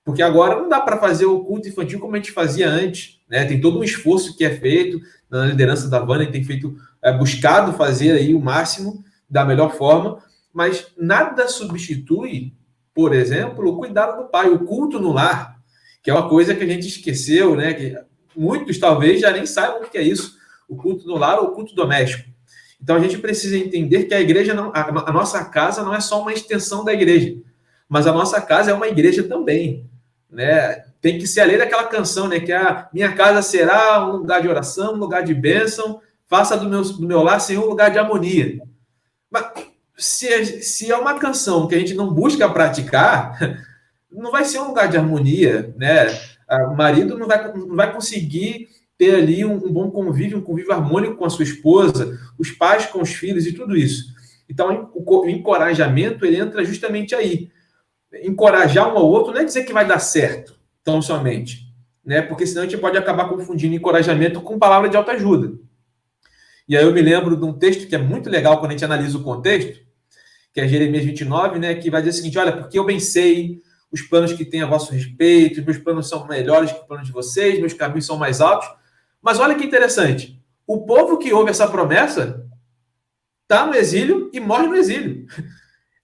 Porque agora não dá para fazer o culto infantil como a gente fazia antes, né? Tem todo um esforço que é feito na liderança da Vânia, tem feito, buscado fazer aí o máximo da melhor forma, mas nada substitui, por exemplo, o cuidado do pai, o culto no lar, que é uma coisa que a gente esqueceu, né? Que muitos talvez já nem saibam o que é isso, o culto no lar ou o culto doméstico. Então a gente precisa entender que a igreja não, a nossa casa não é só uma extensão da igreja, mas a nossa casa é uma igreja também, né? Tem que ser a lei daquela canção, né? Que a minha casa será um lugar de oração, um lugar de bênção, faça do meu lar, Senhor, um lugar de harmonia. Mas se é uma canção que a gente não busca praticar, não vai ser um lugar de harmonia, né? O marido não vai conseguir ter ali um bom convívio, um convívio harmônico com a sua esposa, os pais com os filhos e tudo isso. Então, o encorajamento, ele entra justamente aí. Encorajar um ao outro não é dizer que vai dar certo, tão somente, né? Porque senão a gente pode acabar confundindo encorajamento com palavra de autoajuda. E aí eu me lembro de um texto que é muito legal quando a gente analisa o contexto, que é Jeremias 29, né? Que vai dizer o seguinte: olha, porque eu bem sei os planos que têm a vosso respeito, meus planos são melhores que os planos de vocês, meus caminhos são mais altos. Mas olha que interessante, o povo que ouve essa promessa está no exílio e morre no exílio.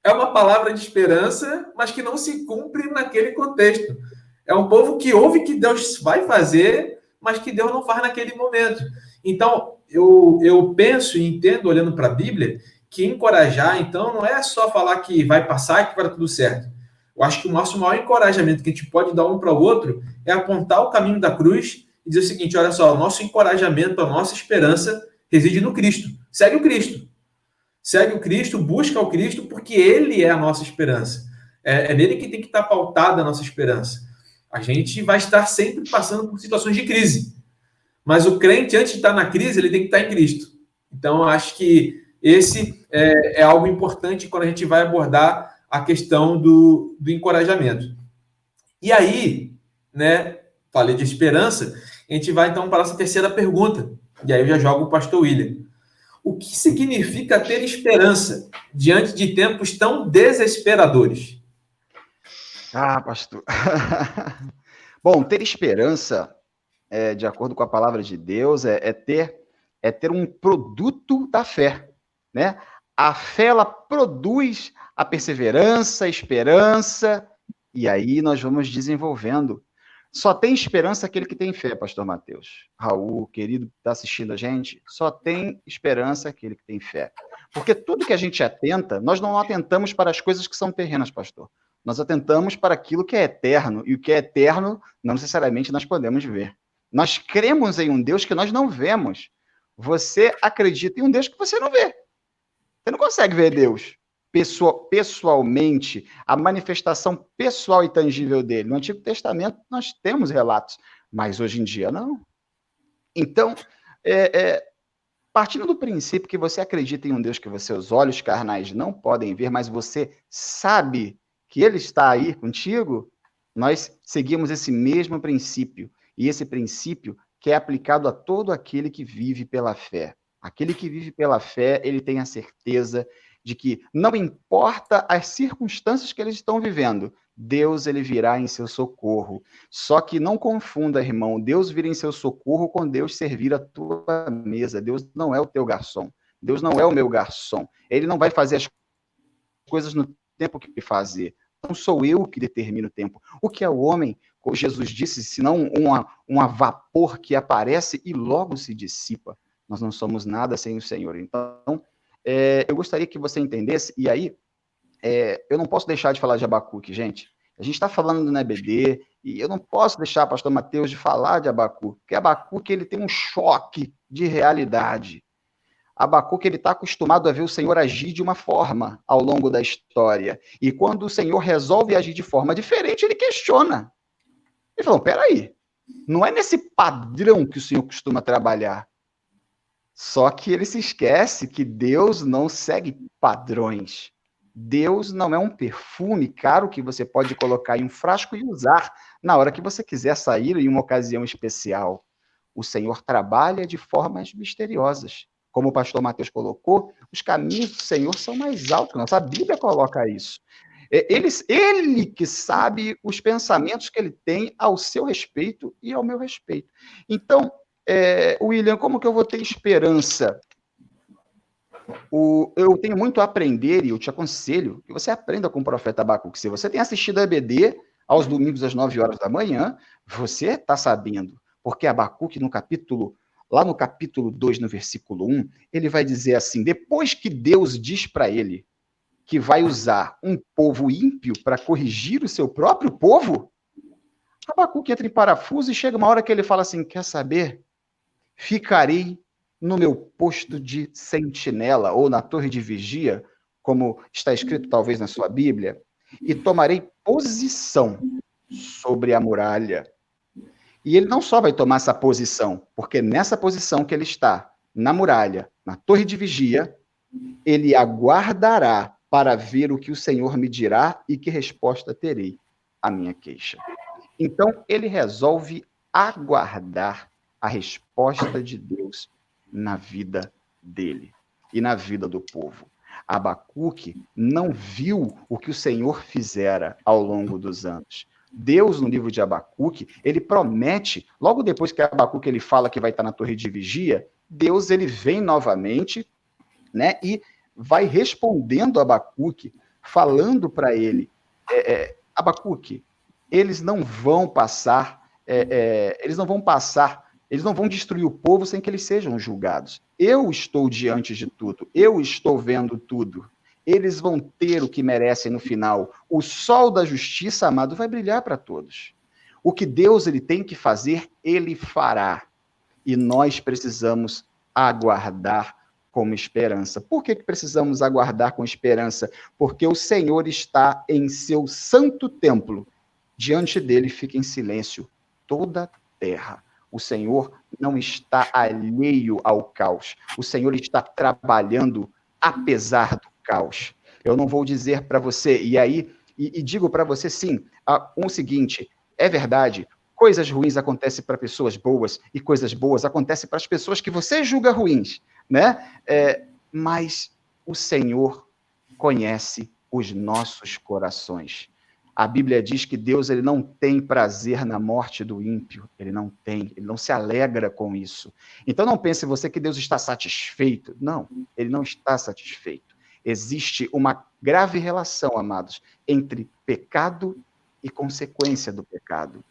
É uma palavra de esperança, mas que não se cumpre naquele contexto. É um povo que ouve que Deus vai fazer, mas que Deus não faz naquele momento. Então, eu penso e entendo, olhando para a Bíblia, que encorajar, então, não é só falar que vai passar e que vai dar tudo certo. Eu acho que o nosso maior encorajamento que a gente pode dar um para o outro é apontar o caminho da cruz e dizer o seguinte: olha só, o nosso encorajamento, a nossa esperança reside no Cristo. Segue o Cristo. Segue o Cristo, busca o Cristo, porque Ele é a nossa esperança. É nele que tem que estar pautada a nossa esperança. A gente vai estar sempre passando por situações de crise. Mas o crente, antes de estar na crise, ele tem que estar em Cristo. Então, eu acho que esse é algo importante quando a gente vai abordar a questão do encorajamento. E aí, né, falei de esperança, a gente vai então para a nossa terceira pergunta. E aí eu já jogo o pastor William. O que significa ter esperança diante de tempos tão desesperadores? Ah, pastor. Bom, ter esperança, de acordo com a palavra de Deus, é ter um produto da fé, né? A fé, ela produz a perseverança, a esperança, e aí nós vamos desenvolvendo. Só tem esperança aquele que tem fé, pastor Mateus. Raul, querido, que está assistindo a gente, só tem esperança aquele que tem fé. Porque tudo que a gente atenta, nós não atentamos para as coisas que são terrenas, pastor. Nós atentamos para aquilo que é eterno, e o que é eterno, não necessariamente nós podemos ver. Nós cremos em um Deus que nós não vemos. Você acredita em um Deus que você não vê. Você não consegue ver Deus pessoalmente, a manifestação pessoal e tangível dele. No Antigo Testamento nós temos relatos, mas hoje em dia não. Então, partindo do princípio que você acredita em um Deus que os seus olhos carnais não podem ver, mas você sabe que ele está aí contigo, nós seguimos esse mesmo princípio. E esse princípio que é aplicado a todo aquele que vive pela fé. Aquele que vive pela fé, ele tem a certeza de que não importa as circunstâncias que eles estão vivendo, Deus ele virá em seu socorro. Só que não confunda, irmão, Deus vir em seu socorro com Deus servir a tua mesa. Deus não é o teu garçom. Deus não é o meu garçom. Ele não vai fazer as coisas no tempo que fazer. Não sou eu que determino o tempo. O que é o homem, como Jesus disse, senão um vapor que aparece e logo se dissipa. Nós não somos nada sem o Senhor. Então, eu gostaria que você entendesse, e aí, eu não posso deixar de falar de Abacuque, gente. A gente está falando do EBD, e eu não posso deixar, pastor Mateus, de falar de Abacuque, porque Abacuque ele tem um choque de realidade. Abacuque ele está acostumado a ver o Senhor agir de uma forma ao longo da história, e quando o Senhor resolve agir de forma diferente, ele questiona. Ele falou, peraí, não é nesse padrão que o Senhor costuma trabalhar. Só que ele se esquece que Deus não segue padrões. Deus não é um perfume caro que você pode colocar em um frasco e usar na hora que você quiser sair em uma ocasião especial. O Senhor trabalha de formas misteriosas. Como o pastor Mateus colocou, os caminhos do Senhor são mais altos. Nossa Bíblia coloca isso. Ele que sabe os pensamentos que ele tem ao seu respeito e ao meu respeito. Então, William, como que eu vou ter esperança? Eu tenho muito a aprender e eu te aconselho que você aprenda com o profeta Abacuque. Se você tem assistido a EBD aos domingos às 9 horas da manhã, você está sabendo, porque Abacuque lá no capítulo 2, no versículo 1, ele vai dizer assim, depois que Deus diz para ele que vai usar um povo ímpio para corrigir o seu próprio povo, Abacuque entra em parafuso e chega uma hora que ele fala assim, quer saber? Ficarei no meu posto de sentinela, ou na torre de vigia, como está escrito talvez na sua Bíblia, e tomarei posição sobre a muralha. E ele não só vai tomar essa posição, porque nessa posição que ele está, na muralha, na torre de vigia, ele aguardará para ver o que o Senhor me dirá e que resposta terei à minha queixa. Então, ele resolve aguardar a resposta de Deus na vida dele e na vida do povo. Abacuque não viu o que o Senhor fizera ao longo dos anos. Deus, no livro de Abacuque, ele promete, logo depois que Abacuque ele fala que vai estar na torre de vigia, Deus ele vem novamente, né, e vai respondendo a Abacuque, falando para ele, Abacuque, eles não vão destruir o povo sem que eles sejam julgados. Eu estou diante de tudo, eu estou vendo tudo. Eles vão ter o que merecem no final. O sol da justiça, amado, vai brilhar para todos. O que Deus ele tem que fazer, ele fará. E nós precisamos aguardar com esperança. Por que precisamos aguardar com esperança? Porque o Senhor está em seu santo templo. Diante dele fica em silêncio toda a terra. O Senhor não está alheio ao caos. O Senhor está trabalhando apesar do caos. Eu não vou dizer para você, e digo para você sim, o seguinte, é verdade, coisas ruins acontecem para pessoas boas e coisas boas acontecem para as pessoas que você julga ruins, né? Mas o Senhor conhece os nossos corações. A Bíblia diz que Deus ele não tem prazer na morte do ímpio. Ele não se alegra com isso. Então não pense você que Deus está satisfeito. Não, ele não está satisfeito. Existe uma grave relação, amados, entre pecado e consequência do pecado.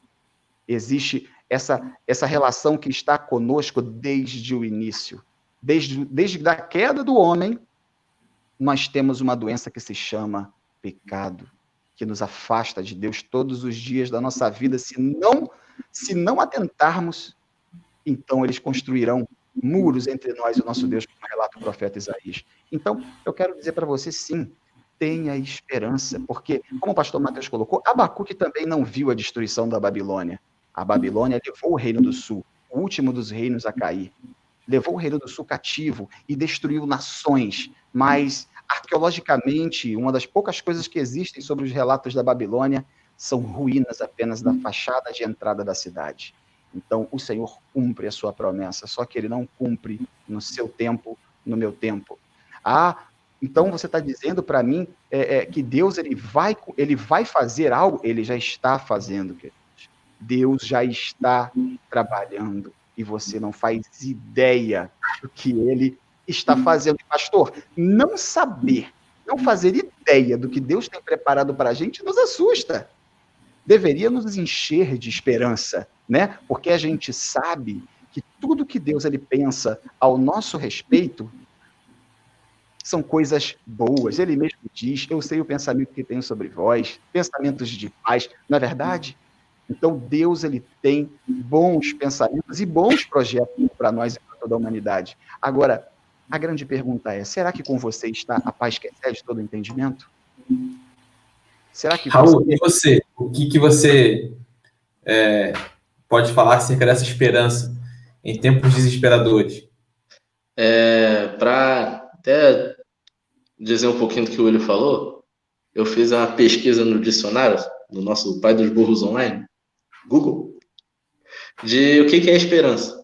Existe essa relação que está conosco desde o início. Desde a queda do homem, nós temos uma doença que se chama pecado, que nos afasta de Deus todos os dias da nossa vida. Se não atentarmos, então eles construirão muros entre nós e o nosso Deus, como relata o profeta Isaías. Então, eu quero dizer para você, sim, tenha esperança, porque, como o pastor Mateus colocou, Abacuque também não viu a destruição da Babilônia. A Babilônia levou o reino do sul, o último dos reinos a cair. Levou o reino do sul cativo e destruiu nações, mas arqueologicamente, uma das poucas coisas que existem sobre os relatos da Babilônia são ruínas apenas da fachada de entrada da cidade. Então, o Senhor cumpre a sua promessa, só que ele não cumpre no seu tempo, no meu tempo. Então você está dizendo para mim que Deus ele vai fazer algo? Ele já está fazendo, queridos. Deus já está trabalhando e você não faz ideia do que ele está fazendo. Pastor, não fazer ideia do que Deus tem preparado para a gente nos assusta. Deveria nos encher de esperança, né? Porque a gente sabe que tudo que Deus ele pensa ao nosso respeito são coisas boas. Ele mesmo diz, eu sei o pensamento que tenho sobre vós, pensamentos de paz, não é verdade? Então Deus ele tem bons pensamentos e bons projetos para nós e para toda a humanidade. Agora, a grande pergunta é, será que com você está a paz que excede todo o entendimento? Será que Raul, e você? O que você pode falar acerca dessa esperança em tempos desesperadores? Para até dizer um pouquinho do que o William falou, eu fiz uma pesquisa no dicionário, no nosso pai dos burros online, Google, de o que é esperança.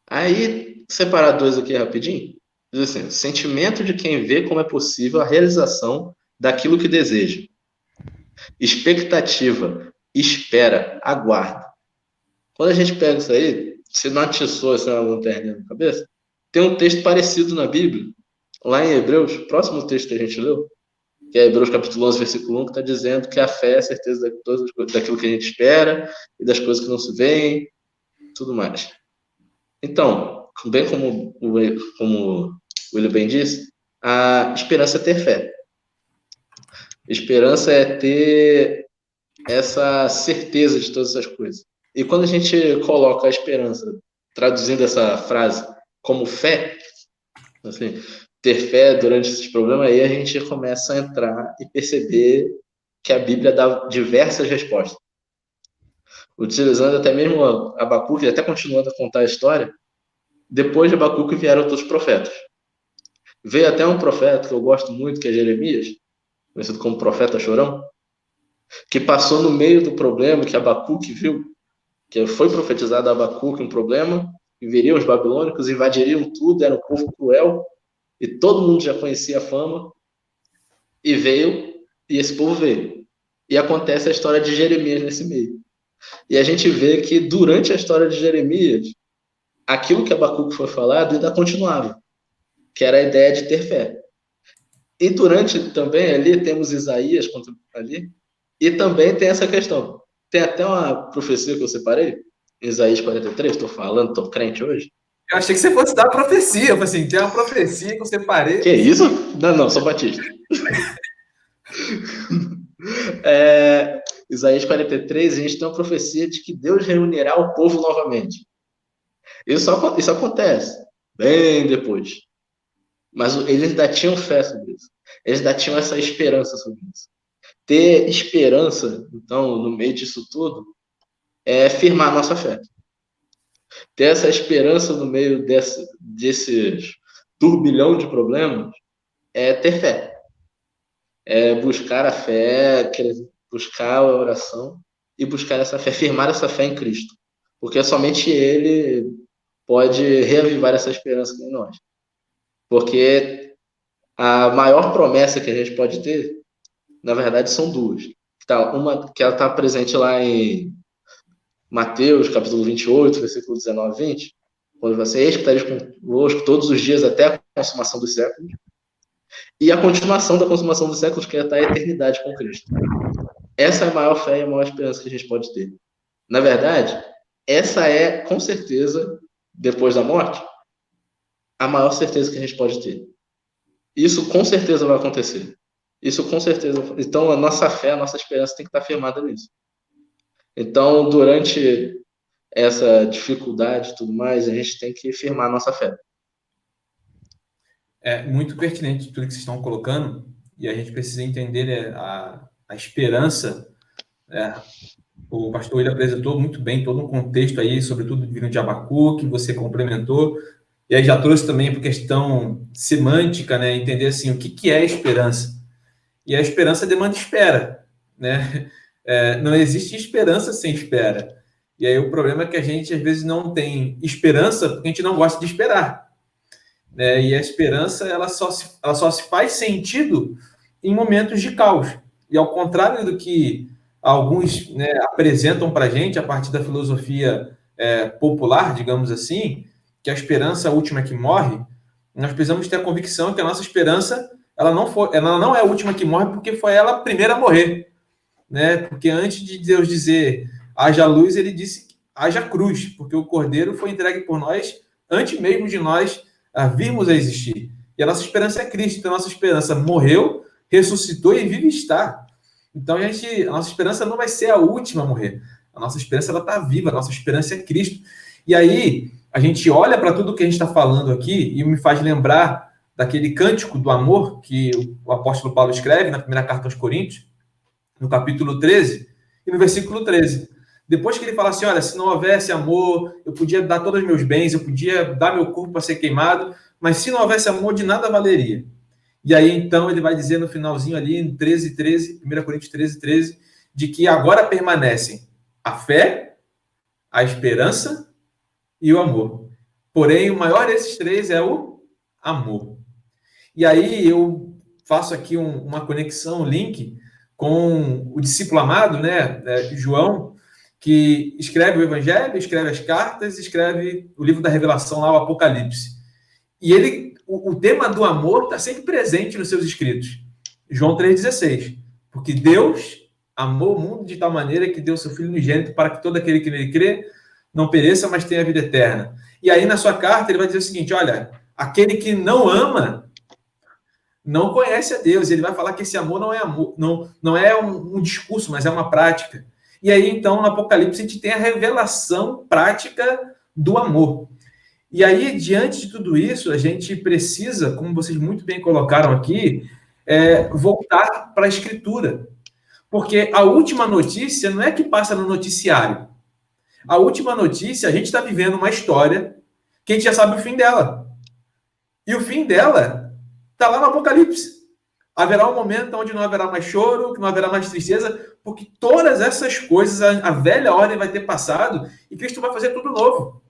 Aí, separar dois aqui rapidinho, diz assim, sentimento de quem vê como é possível a realização daquilo que deseja. Expectativa, espera, aguarda. Quando a gente pega isso aí, se não atiçou essa lanterninha na cabeça, tem um texto parecido na Bíblia, lá em Hebreus, próximo texto que a gente leu, que é Hebreus capítulo 11, versículo 1, que está dizendo que a fé é a certeza daquilo que a gente espera e das coisas que não se veem, tudo mais. Então, bem como o William bem disse, a esperança é ter fé. Esperança é ter essa certeza de todas essas coisas. E quando a gente coloca a esperança, traduzindo essa frase como fé, assim, ter fé durante esses problemas, aí a gente começa a entrar e perceber que a Bíblia dá diversas respostas. Utilizando até mesmo Abacuque, até continuando a contar a história, depois de Abacuque vieram todos os profetas. Veio até um profeta que eu gosto muito, que é Jeremias, conhecido como profeta chorão, que passou no meio do problema que Abacuque viu, que foi profetizado a Abacuque um problema, que viriam os babilônicos, invadiriam tudo, era um povo cruel, e todo mundo já conhecia a fama, e veio, e esse povo veio. E acontece a história de Jeremias nesse meio. E a gente vê que durante a história de Jeremias, aquilo que Abacuque foi falado ainda continuava, que era a ideia de ter fé. E durante também ali temos Isaías ali, e também tem essa questão. Tem até uma profecia que eu separei, Isaías 43, estou falando, estou crente hoje. Eu achei que você fosse dar a profecia. Eu falei assim, tem uma profecia que eu separei. Que isso? Não, sou batista. Isaías 43, a gente tem uma profecia de que Deus reunirá o povo novamente. Isso acontece bem depois. Mas eles ainda tinham fé sobre isso. Eles ainda tinham essa esperança sobre isso. Ter esperança, então, no meio disso tudo, é firmar a nossa fé. Ter essa esperança no meio desses turbilhão de problemas é ter fé. É buscar a fé, buscar a oração e buscar essa fé, firmar essa fé em Cristo. Porque somente Ele pode reavivar essa esperança em nós. Porque a maior promessa que a gente pode ter, na verdade, são duas. Uma que ela está presente lá em Mateus, capítulo 28, versículo 19 e 20, quando você estareis convosco todos os dias até a consumação dos séculos, e a continuação da consumação dos séculos, que é estar a eternidade com Cristo. Essa é a maior fé e a maior esperança que a gente pode ter. Na verdade, essa é, com certeza, depois da morte, a maior certeza que a gente pode ter. Isso com certeza vai acontecer. Isso com certeza. Então, a nossa fé, a nossa esperança tem que estar firmada nisso. Então, durante essa dificuldade e tudo mais, a gente tem que firmar a nossa fé. É muito pertinente tudo que vocês estão colocando, e a gente precisa entender a esperança. O pastor ele apresentou muito bem todo um contexto aí, sobretudo vindo de Abacuque, que você complementou, e aí já trouxe também para a questão semântica, né? Entender assim, o que é esperança. E a esperança demanda espera, né? Não existe esperança sem espera. E aí o problema é que a gente, às vezes, não tem esperança porque a gente não gosta de esperar. Né? E a esperança, ela só se faz sentido em momentos de caos. E ao contrário do que alguns, né, apresentam para a gente, a partir da filosofia popular, digamos assim, que a esperança é a última que morre, nós precisamos ter a convicção que a nossa esperança ela não é a última que morre porque foi ela a primeira a morrer. Né? Porque antes de Deus dizer haja luz, ele disse haja cruz, porque o Cordeiro foi entregue por nós antes mesmo de nós virmos a existir. E a nossa esperança é Cristo, então a nossa esperança morreu, ressuscitou e vive está. Então a nossa esperança não vai ser a última a morrer. A nossa esperança ela está viva, a nossa esperança é Cristo. E aí a gente olha para tudo que a gente está falando aqui e me faz lembrar daquele cântico do amor que o apóstolo Paulo escreve na primeira carta aos Coríntios, no capítulo 13 e no versículo 13. Depois que ele fala assim, olha, se não houvesse amor, eu podia dar todos os meus bens, eu podia dar meu corpo para ser queimado, mas se não houvesse amor, de nada valeria. E aí, então, ele vai dizer no finalzinho ali, em 13, 1 Coríntios 13, de que agora permanecem a fé, a esperança e o amor. Porém, o maior desses três é o amor. E aí, eu faço aqui uma conexão, um link com o discípulo amado, né, João, que escreve o Evangelho, escreve as cartas, escreve o livro da Revelação, lá, o Apocalipse. E o tema do amor está sempre presente nos seus escritos. João 3,16. Porque Deus amou o mundo de tal maneira que deu seu Filho unigênito para que todo aquele que nele crê não pereça, mas tenha a vida eterna. E aí, na sua carta, ele vai dizer o seguinte, olha, aquele que não ama não conhece a Deus. Ele vai falar que esse amor não é amor, não é um discurso, mas é uma prática. E aí, então, no Apocalipse, a gente tem a revelação prática do amor. E aí, diante de tudo isso, a gente precisa, como vocês muito bem colocaram aqui, voltar para a Escritura. Porque a última notícia não é que passa no noticiário. A última notícia, a gente está vivendo uma história que a gente já sabe o fim dela. E o fim dela Está lá no Apocalipse. Haverá um momento onde não haverá mais choro, que não haverá mais tristeza, porque todas essas coisas, a velha ordem vai ter passado e Cristo vai fazer tudo novo.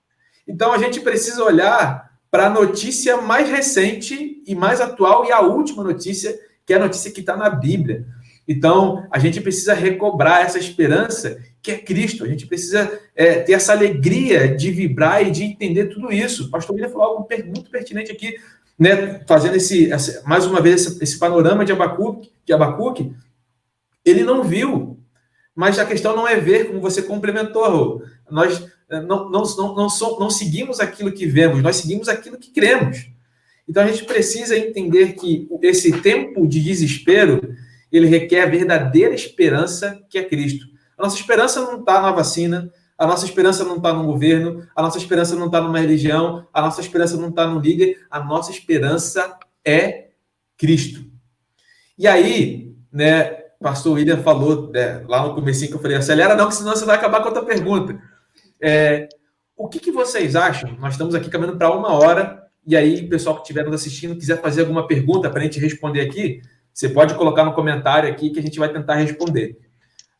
Então a gente precisa olhar para a notícia mais recente e mais atual e a última notícia, que é a notícia que está na Bíblia. Então a gente precisa recobrar essa esperança que é Cristo. A gente precisa ter essa alegria de vibrar e de entender tudo isso. O pastor William falou algo muito pertinente aqui, né, fazendo mais uma vez esse panorama de Abacuque. Ele não viu, mas a questão não é ver, como você complementou. Nós não seguimos aquilo que vemos, nós seguimos aquilo que cremos. Então a gente precisa entender que esse tempo de desespero, ele requer a verdadeira esperança que é Cristo. A nossa esperança não está na vacina, a nossa esperança não está no governo, a nossa esperança não está numa religião, a nossa esperança não está no líder, a nossa esperança é Cristo. E aí, né, o pastor William falou, né, lá no comecinho que eu falei, acelera não, que senão você vai acabar com a outra pergunta. O que vocês acham? Nós estamos aqui caminhando para 1 hora, e aí o pessoal que estiver nos assistindo quiser fazer alguma pergunta para a gente responder aqui, você pode colocar no comentário aqui que a gente vai tentar responder.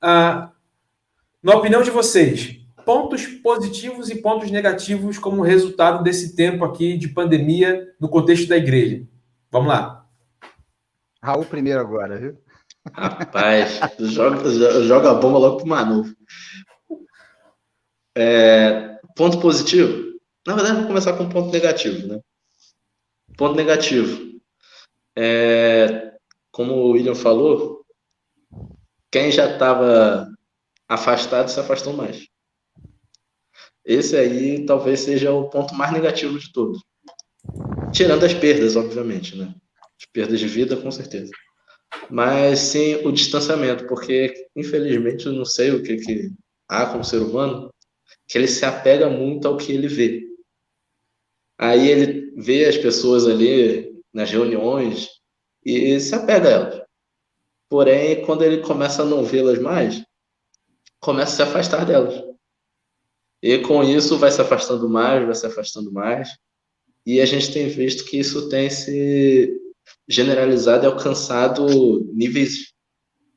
Na opinião de vocês, pontos positivos e pontos negativos como resultado desse tempo aqui de pandemia no contexto da igreja. Vamos lá. Raul primeiro agora, viu? Rapaz, joga a bomba logo pro Manu. Ponto positivo? Na verdade, vou começar com um ponto negativo, né? Ponto negativo. Como o William falou, quem já estava afastado se afastou mais. Esse aí talvez seja o ponto mais negativo de todos. Tirando as perdas, obviamente, né? As perdas de vida, com certeza. Mas sim o distanciamento, porque infelizmente eu não sei o que há com o ser humano, que ele se apega muito ao que ele vê. Aí ele vê as pessoas ali nas reuniões e se apega a elas. Porém, quando ele começa a não vê-las mais, começa a se afastar delas. E com isso vai se afastando mais, e a gente tem visto que isso tem se generalizado e alcançado níveis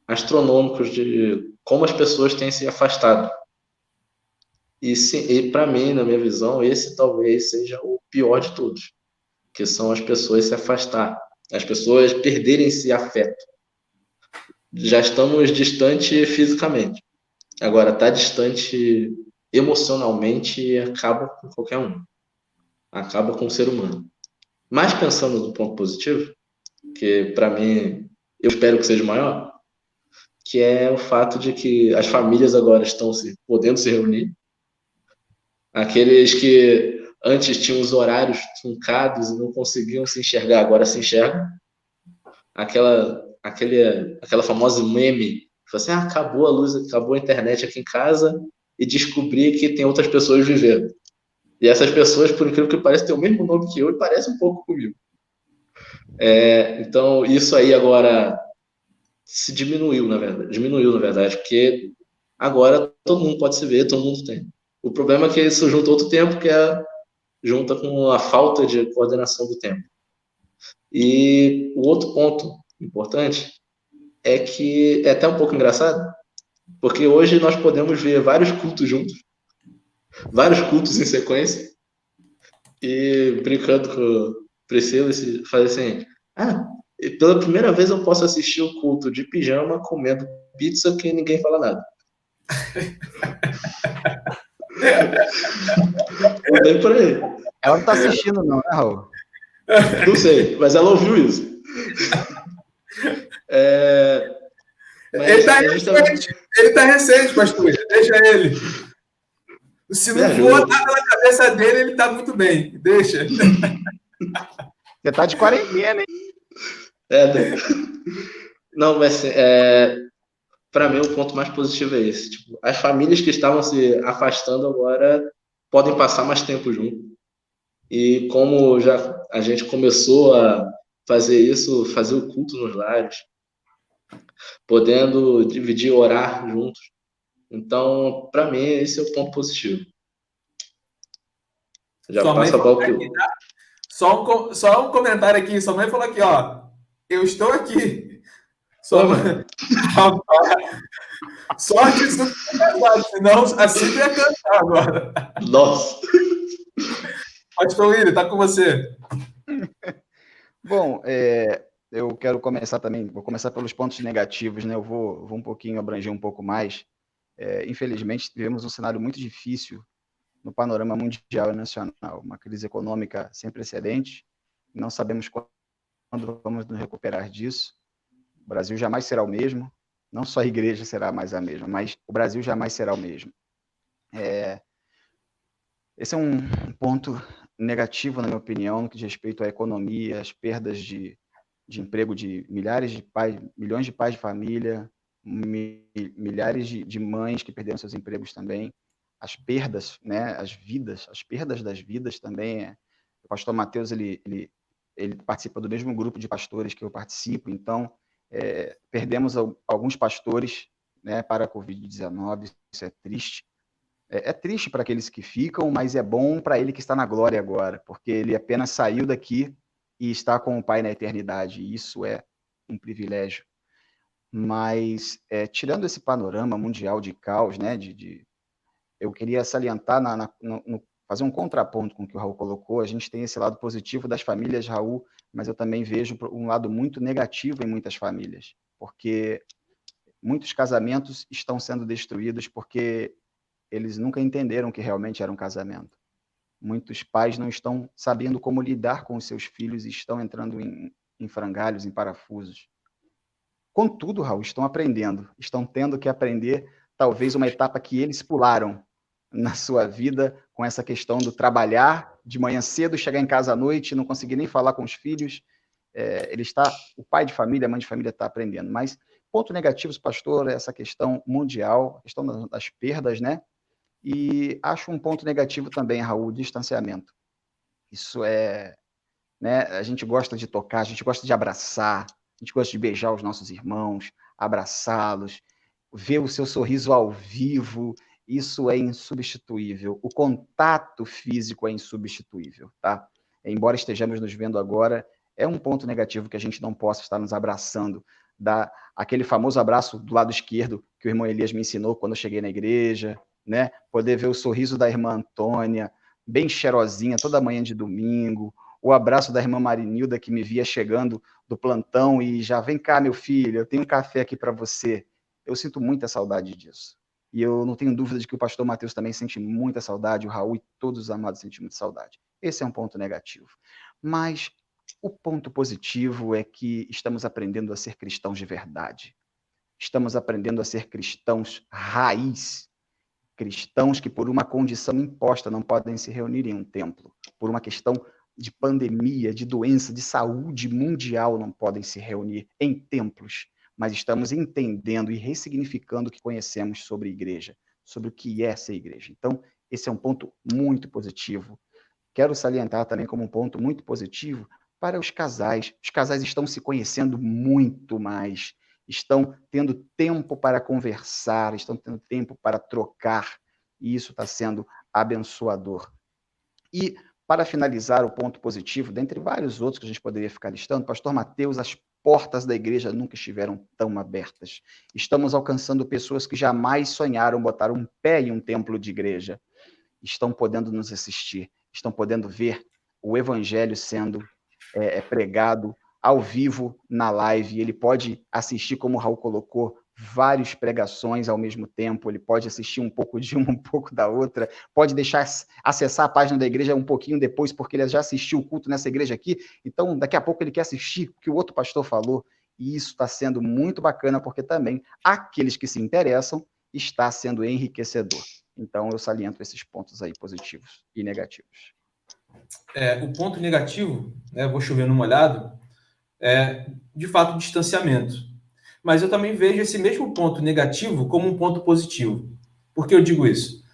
astronômicos de como as pessoas têm se afastado. E para mim, na minha visão, esse talvez seja o pior de todos, que são as pessoas se afastar, as pessoas perderem esse afeto. Já estamos distante fisicamente. Agora, estar distante emocionalmente acaba com qualquer um. Acaba com o ser humano. Mas pensando no ponto positivo, que para mim, eu espero que seja maior, que é o fato de que as famílias agora estão podendo se reunir. Aqueles que antes tinham os horários truncados e não conseguiam se enxergar, agora se enxergam. Aquela famosa meme, que assim, acabou a luz, acabou a internet aqui em casa e descobri que tem outras pessoas vivendo. E essas pessoas, por incrível que pareça, têm o mesmo nome que eu e parecem um pouco comigo. Então, isso aí agora se diminuiu, na verdade, porque agora todo mundo pode se ver, todo mundo tem. O problema é que isso junta outro tempo, que junta com a falta de coordenação do tempo. E o outro ponto importante é que é até um pouco engraçado, porque hoje nós podemos ver vários cultos juntos, vários cultos em sequência, e brincando com o Priscila, faz assim, pela primeira vez eu posso assistir o culto de pijama comendo pizza que ninguém fala nada. É bem por aí. Ela não tá assistindo não, né, Raul? Não sei, mas ela ouviu isso. Ele tá recente, pastor. Deixa ele. Se não for nada na cabeça dele, ele tá muito bem. Deixa. Você tá de quarentena, hein? Não, mas para mim o ponto mais positivo é esse. Tipo, as famílias que estavam se afastando agora podem passar mais tempo junto. E como já a gente começou a fazer isso, fazer o culto nos lares, podendo dividir, orar juntos. Então, para mim, esse é o ponto positivo. Já passa a bola. Só um comentário aqui. Sua mãe falou aqui, ó. Eu estou aqui. Sua mãe... Sorte isso não é casado, senão assim ia cantar agora. Nossa! Pastor William, tá com você. Bom, eu quero começar também, vou começar pelos pontos negativos, né? Eu vou um pouquinho abranger um pouco mais. Infelizmente, tivemos um cenário muito difícil no panorama mundial e nacional, uma crise econômica sem precedentes, não sabemos quando vamos nos recuperar disso. O Brasil jamais será o mesmo, não só a igreja será mais a mesma, mas o Brasil jamais será o mesmo. Esse é um ponto negativo, na minha opinião, no que diz respeito à economia, às perdas de emprego de milhões de pais de família, milhares de mães que perderam seus empregos também, as perdas, né, as perdas das vidas também. O pastor Mateus, ele participa do mesmo grupo de pastores que eu participo, então perdemos alguns pastores, né, para a Covid-19, isso é triste. É triste para aqueles que ficam, mas é bom para ele que está na glória agora, porque ele apenas saiu daqui e está com o Pai na eternidade, e isso é um privilégio. Mas, tirando esse panorama mundial de caos, né, eu queria salientar, fazer um contraponto com o que o Raul colocou. A gente tem esse lado positivo das famílias, Raul, mas eu também vejo um lado muito negativo em muitas famílias, porque muitos casamentos estão sendo destruídos porque eles nunca entenderam que realmente era um casamento. Muitos pais não estão sabendo como lidar com os seus filhos e estão entrando em frangalhos, em parafusos. Contudo, Raul, estão aprendendo, estão tendo que aprender talvez uma etapa que eles pularam na sua vida, com essa questão do trabalhar de manhã cedo, chegar em casa à noite, não conseguir nem falar com os filhos. O pai de família, a mãe de família está aprendendo. Mas ponto negativo, pastor, é essa questão mundial, a questão das perdas, né? E acho um ponto negativo também, Raul, o distanciamento. Isso né? A gente gosta de tocar, a gente gosta de abraçar, a gente gosta de beijar os nossos irmãos, abraçá-los, ver o seu sorriso ao vivo, isso é insubstituível. O contato físico é insubstituível, tá? Embora estejamos nos vendo agora, é um ponto negativo que a gente não possa estar nos abraçando, aquele famoso abraço do lado esquerdo que o irmão Elias me ensinou quando eu cheguei na igreja, né? Poder ver o sorriso da irmã Antônia, bem cheirosinha, toda manhã de domingo, o abraço da irmã Marinilda, que me via chegando do plantão e já, vem cá, meu filho, eu tenho um café aqui para você. Eu sinto muita saudade disso. E eu não tenho dúvida de que o pastor Mateus também sente muita saudade, o Raul e todos os amados sentem muita saudade. Esse é um ponto negativo. Mas o ponto positivo é que estamos aprendendo a ser cristãos de verdade. Estamos aprendendo a ser cristãos raiz, cristãos que por uma condição imposta não podem se reunir em um templo, por uma questão de pandemia, de doença, de saúde mundial, não podem se reunir em templos, mas estamos entendendo e ressignificando o que conhecemos sobre a igreja, sobre o que é ser igreja. Então, esse é um ponto muito positivo. Quero salientar também como um ponto muito positivo para os casais. Os casais estão se conhecendo muito mais, estão tendo tempo para conversar, estão tendo tempo para trocar, e isso está sendo abençoador. E, para finalizar o ponto positivo, dentre vários outros que a gente poderia ficar listando, pastor Mateus, as portas da igreja nunca estiveram tão abertas. Estamos alcançando pessoas que jamais sonharam botar um pé em um templo de igreja. Estão podendo nos assistir, estão podendo ver o evangelho sendo pregado ao vivo na live. Ele pode assistir, como o Raul colocou, várias pregações ao mesmo tempo, ele pode assistir um pouco de uma, um pouco da outra, pode acessar a página da igreja um pouquinho depois, porque ele já assistiu o culto nessa igreja aqui, então daqui a pouco ele quer assistir o que o outro pastor falou, e isso está sendo muito bacana, porque também aqueles que se interessam está sendo enriquecedor. Então eu saliento esses pontos aí positivos e negativos. O ponto negativo, né, vou chover no molhado, é de fato o distanciamento. Mas eu também vejo esse mesmo ponto negativo como um ponto positivo. Por que eu digo isso?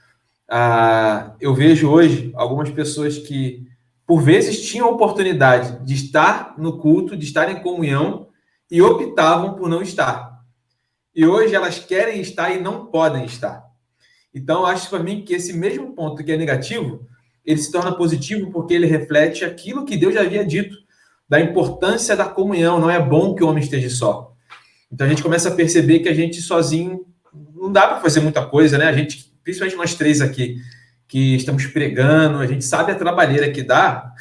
Eu vejo hoje algumas pessoas que, por vezes, tinham a oportunidade de estar no culto, de estar em comunhão, e optavam por não estar. E hoje elas querem estar e não podem estar. Então, acho para mim que esse mesmo ponto que é negativo ele se torna positivo porque ele reflete aquilo que Deus já havia dito, da importância da comunhão. Não é bom que o homem esteja só. Então a gente começa a perceber que a gente sozinho não dá para fazer muita coisa, né? A gente, principalmente nós três aqui, que estamos pregando, a gente sabe a trabalheira que dá.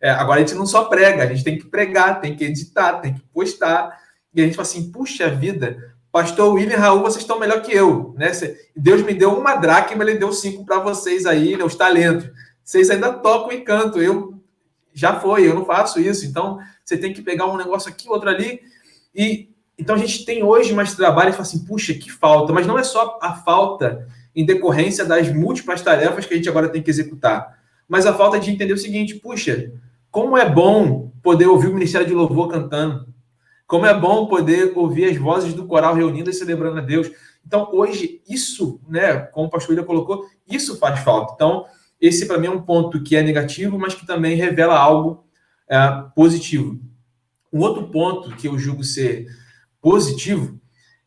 Agora a gente não só prega, a gente tem que pregar, tem que editar, tem que postar. E a gente fala assim, puxa vida, pastor William e Raul, vocês estão melhor que eu, né? Deus me deu uma dracma, ele deu 5 para vocês aí, né, os talentos. Vocês ainda tocam e cantam, eu não faço isso. Então, você tem que pegar um negócio aqui, outro ali. E então a gente tem hoje mais trabalho e fala assim, puxa, que falta. Mas não é só a falta em decorrência das múltiplas tarefas que a gente agora tem que executar, mas a falta de entender o seguinte, puxa, como é bom poder ouvir o Ministério de Louvor cantando, como é bom poder ouvir as vozes do coral reunidas e celebrando a Deus. Então, hoje, isso, né, como o pastor William colocou, isso faz falta. Então, esse para mim é um ponto que é negativo, mas que também revela algo positivo. Um outro ponto que eu julgo ser positivo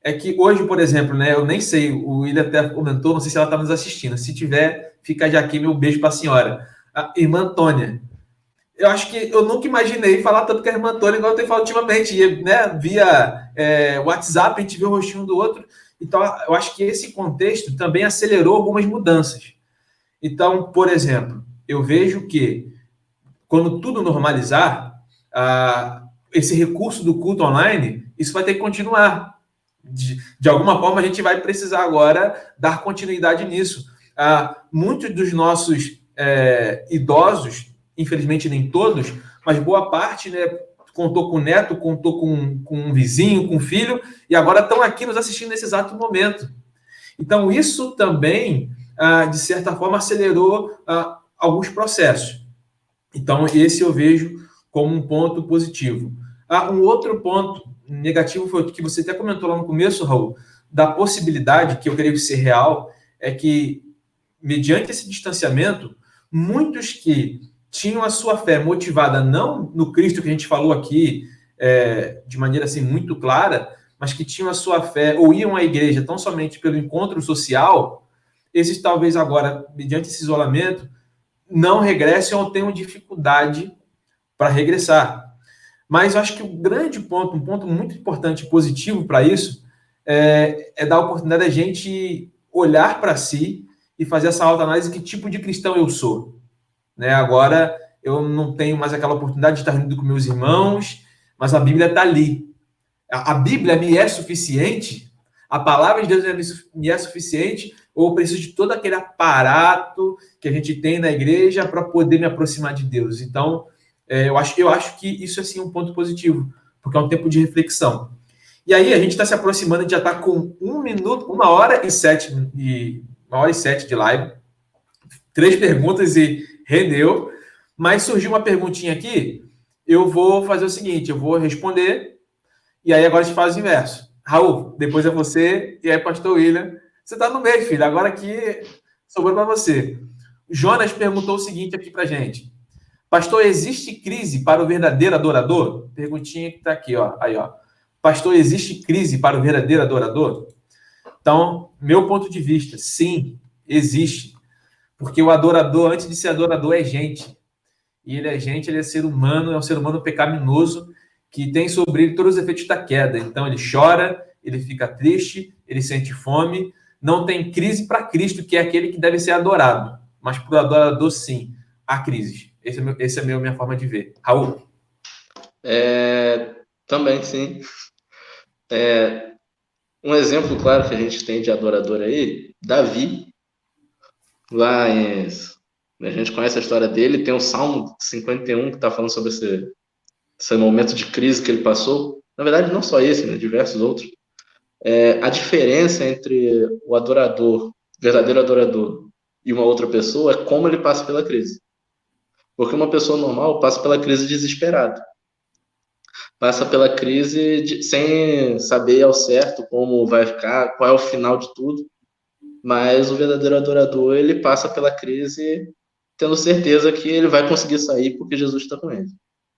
é que hoje, por exemplo, né, eu nem sei, o William até comentou, não sei se ela está nos assistindo. Se tiver, fica já aqui meu beijo para a senhora. A irmã Antônia. Eu acho que eu nunca imaginei falar tanto com a irmã Antônia igual eu tenho falado ultimamente, né? Via WhatsApp, a gente vê o rostinho um do outro. Então, eu acho que esse contexto também acelerou algumas mudanças. Então, por exemplo, eu vejo que quando tudo normalizar, esse recurso do culto online, isso vai ter que continuar. De alguma forma, a gente vai precisar agora dar continuidade nisso. Muitos dos nossos idosos, infelizmente nem todos, mas boa parte, né, contou com neto, contou com um vizinho, com um filho, e agora estão aqui nos assistindo nesse exato momento. Então, isso também, de certa forma, acelerou alguns processos. Então, esse eu vejo como um ponto positivo. Um outro ponto negativo foi o que você até comentou lá no começo, Raul, da possibilidade, que eu creio ser real, é que, mediante esse distanciamento, muitos que tinham a sua fé motivada não no Cristo que a gente falou aqui, de maneira assim muito clara, mas que tinham a sua fé ou iam à igreja tão somente pelo encontro social, esses talvez agora, mediante esse isolamento, não regressem ou tenham dificuldade para regressar. Mas eu acho que o grande ponto, um ponto muito importante e positivo para isso, é dar a oportunidade da gente olhar para si e fazer essa autoanálise, que tipo de cristão eu sou. Né? Agora, eu não tenho mais aquela oportunidade de estar reunido com meus irmãos, mas a Bíblia está ali. A Bíblia me é suficiente? A palavra de Deus me é suficiente? Ou eu preciso de todo aquele aparato que a gente tem na igreja para poder me aproximar de Deus? Então, eu acho que isso é sim um ponto positivo, porque é um tempo de reflexão. E aí, a gente está se aproximando, a gente já está com 1 hora e 7 de live, 3 perguntas e rendeu, mas surgiu uma perguntinha aqui, eu vou fazer o seguinte, eu vou responder, e aí agora a gente faz o inverso. Raul, depois é você, e aí pastor William, você está no meio, filho, agora aqui sobrou para você. Jonas perguntou o seguinte aqui para gente, pastor, existe crise para o verdadeiro adorador? Perguntinha que está aqui, ó. Aí, ó. Pastor, existe crise para o verdadeiro adorador? Então, meu ponto de vista, sim, existe. Porque o adorador, antes de ser adorador, é gente. E ele é gente, ele é ser humano, é um ser humano pecaminoso que tem sobre ele todos os efeitos da queda. Então, ele chora, ele fica triste, ele sente fome. Não tem crise para Cristo, que é aquele que deve ser adorado. Mas para o adorador, sim, há crises. Essa é a minha forma de ver. Raul? Também, sim. Um exemplo claro que a gente tem de adorador aí, Davi. Lá a gente conhece a história dele, tem o Salmo 51 que está falando sobre esse momento de crise que ele passou. Na verdade, não só esse, né, diversos outros. A diferença entre o adorador, verdadeiro adorador, e uma outra pessoa é como ele passa pela crise. Porque uma pessoa normal passa pela crise desesperada. Passa pela crise sem saber ao certo como vai ficar, qual é o final de tudo. Mas o verdadeiro adorador, ele passa pela crise tendo certeza que ele vai conseguir sair porque Jesus está com ele.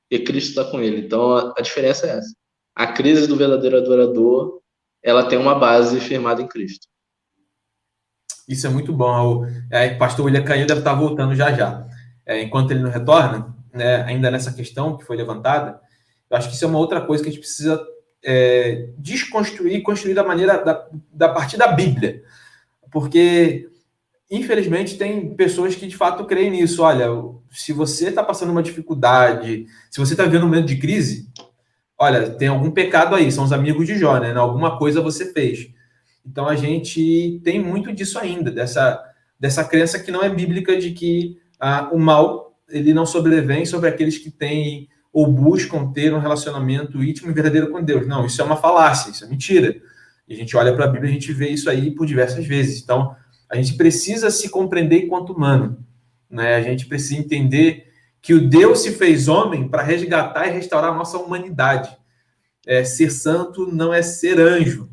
E Cristo está com ele. Então, a diferença é essa. A crise do verdadeiro adorador, ela tem uma base firmada em Cristo. Isso é muito bom, Raul. O pastor William Canil deve estar voltando já já. Enquanto ele não retorna, né, ainda nessa questão que foi levantada, eu acho que isso é uma outra coisa que a gente precisa desconstruir e construir da maneira da partir da Bíblia. Porque, infelizmente, tem pessoas que de fato creem nisso. Olha, se você está passando uma dificuldade, se você está vivendo um momento de crise, olha, tem algum pecado aí, são os amigos de Jó, né? Alguma coisa você fez. Então a gente tem muito disso ainda, dessa crença que não é bíblica de que o mal ele não sobrevém sobre aqueles que têm ou buscam ter um relacionamento íntimo e verdadeiro com Deus. Não, isso é uma falácia, isso é mentira. E a gente olha para a Bíblia e a gente vê isso aí por diversas vezes. Então a gente precisa se compreender enquanto humano, né? A gente precisa entender que o Deus se fez homem para resgatar e restaurar a nossa humanidade. Ser santo não é ser anjo.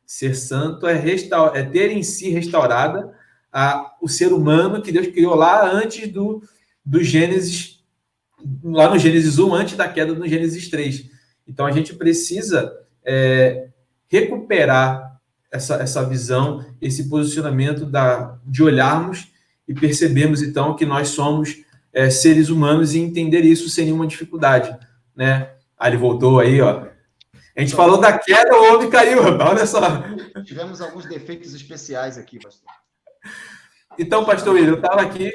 Ser santo é ter em si restaurada o ser humano que Deus criou lá antes do Gênesis, lá no Gênesis 1, antes da queda no Gênesis 3. Então a gente precisa recuperar essa visão, esse posicionamento de olharmos e percebermos então que nós somos seres humanos e entender isso sem nenhuma dificuldade, né? Ele voltou aí, ó. A gente falou da queda, o homem caiu, rapaz, olha só. Tivemos alguns defeitos especiais aqui, pastor. Então, pastor William, eu estava aqui,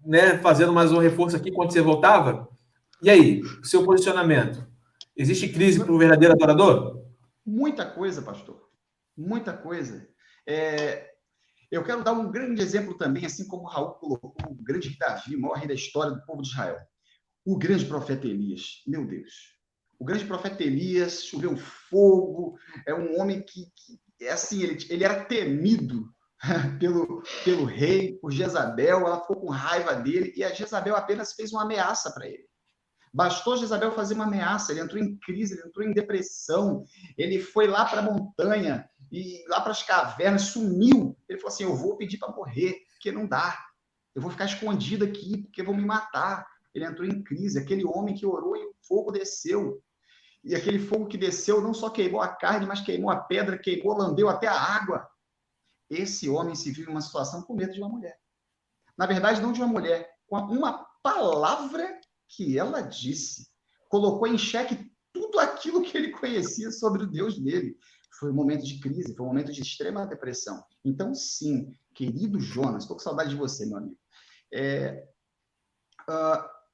né, fazendo mais um reforço aqui quando você voltava. E aí, o seu posicionamento? Existe crise para o verdadeiro adorador? Muita coisa, pastor. Muita coisa. Eu quero dar um grande exemplo também, assim como o Raul colocou, o grande Davi, o maior rei da história do povo de Israel. O grande profeta Elias. Meu Deus. O grande profeta Elias, choveu fogo, é um homem que assim, ele era temido pelo rei, por Jezabel, ela ficou com raiva dele, e a Jezabel apenas fez uma ameaça para ele. Bastou Jezabel fazer uma ameaça, ele entrou em crise, ele entrou em depressão, ele foi lá para a montanha, e lá para as cavernas, sumiu. Ele falou assim, eu vou pedir para morrer, porque não dá. Eu vou ficar escondido aqui, porque vão me matar. Ele entrou em crise, aquele homem que orou e o fogo desceu. E aquele fogo que desceu não só queimou a carne, mas queimou a pedra, queimou, lambeu até a água. Esse homem se viu em uma situação com medo de uma mulher. Na verdade, não de uma mulher, com uma palavra que ela disse. Colocou em xeque tudo aquilo que ele conhecia sobre o Deus dele. Foi um momento de crise, foi um momento de extrema depressão. Então, sim, querido Jonas, estou com saudade de você, meu amigo.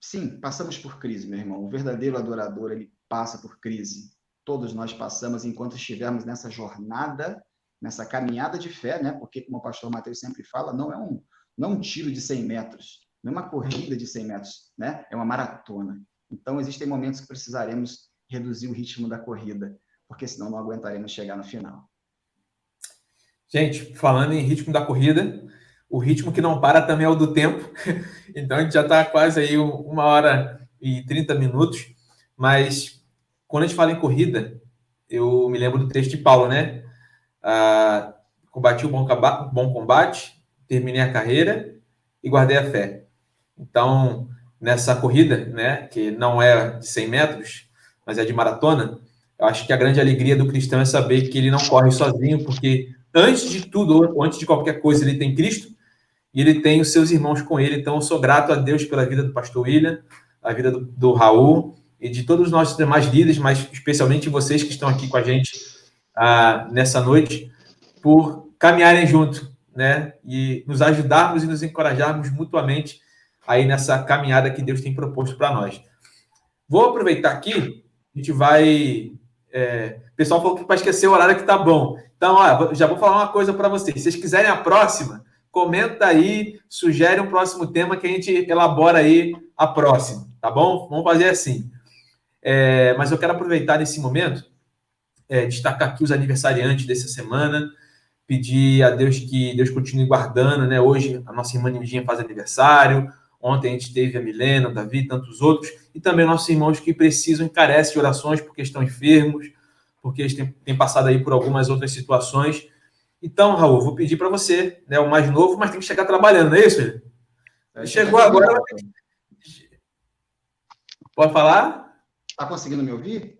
Sim, passamos por crise, meu irmão. O verdadeiro adorador, ele passa por crise. Todos nós passamos enquanto estivermos nessa jornada, nessa caminhada de fé, né? Porque, como o pastor Mateus sempre fala, não é um tiro de 100 metros, não é uma corrida de 100 metros, né? É uma maratona. Então, existem momentos que precisaremos reduzir o ritmo da corrida, porque senão não aguentaremos chegar no final. Gente, falando em ritmo da corrida, o ritmo que não para também é o do tempo. Então, a gente já está quase aí 1h30, mas quando a gente fala em corrida, eu me lembro do texto de Paulo, né? Combati o bom combate, terminei a carreira e guardei a fé. Então, nessa corrida, né, que não é de 100 metros, mas é de maratona, eu acho que a grande alegria do cristão é saber que ele não corre sozinho, porque antes de tudo, ou antes de qualquer coisa, ele tem Cristo e ele tem os seus irmãos com ele. Então, eu sou grato a Deus pela vida do pastor William, a vida do Raul e de todos os nossos demais líderes, mas especialmente vocês que estão aqui com a gente nessa noite, por caminharem junto, né? E nos ajudarmos e nos encorajarmos mutuamente aí nessa caminhada que Deus tem proposto para nós. Vou aproveitar aqui, a gente vai... o pessoal falou que para esquecer o horário que tá bom. Então, já vou falar uma coisa para vocês. Se vocês quiserem a próxima, comenta aí, sugere um próximo tema que a gente elabora aí a próxima, tá bom? Vamos fazer assim. Mas eu quero aproveitar nesse momento, destacar aqui os aniversariantes dessa semana, pedir a Deus que Deus continue guardando, né? Hoje a nossa irmã Nildinha faz aniversário, ontem a gente teve a Milena, o Davi, tantos outros, e também nossos irmãos que precisam e carecem de orações porque estão enfermos, porque eles têm passado aí por algumas outras situações. Então, Raul, vou pedir para você, né, o mais novo, mas tem que chegar trabalhando, não é isso, filho? Chegou agora. Pode falar? Está conseguindo me ouvir?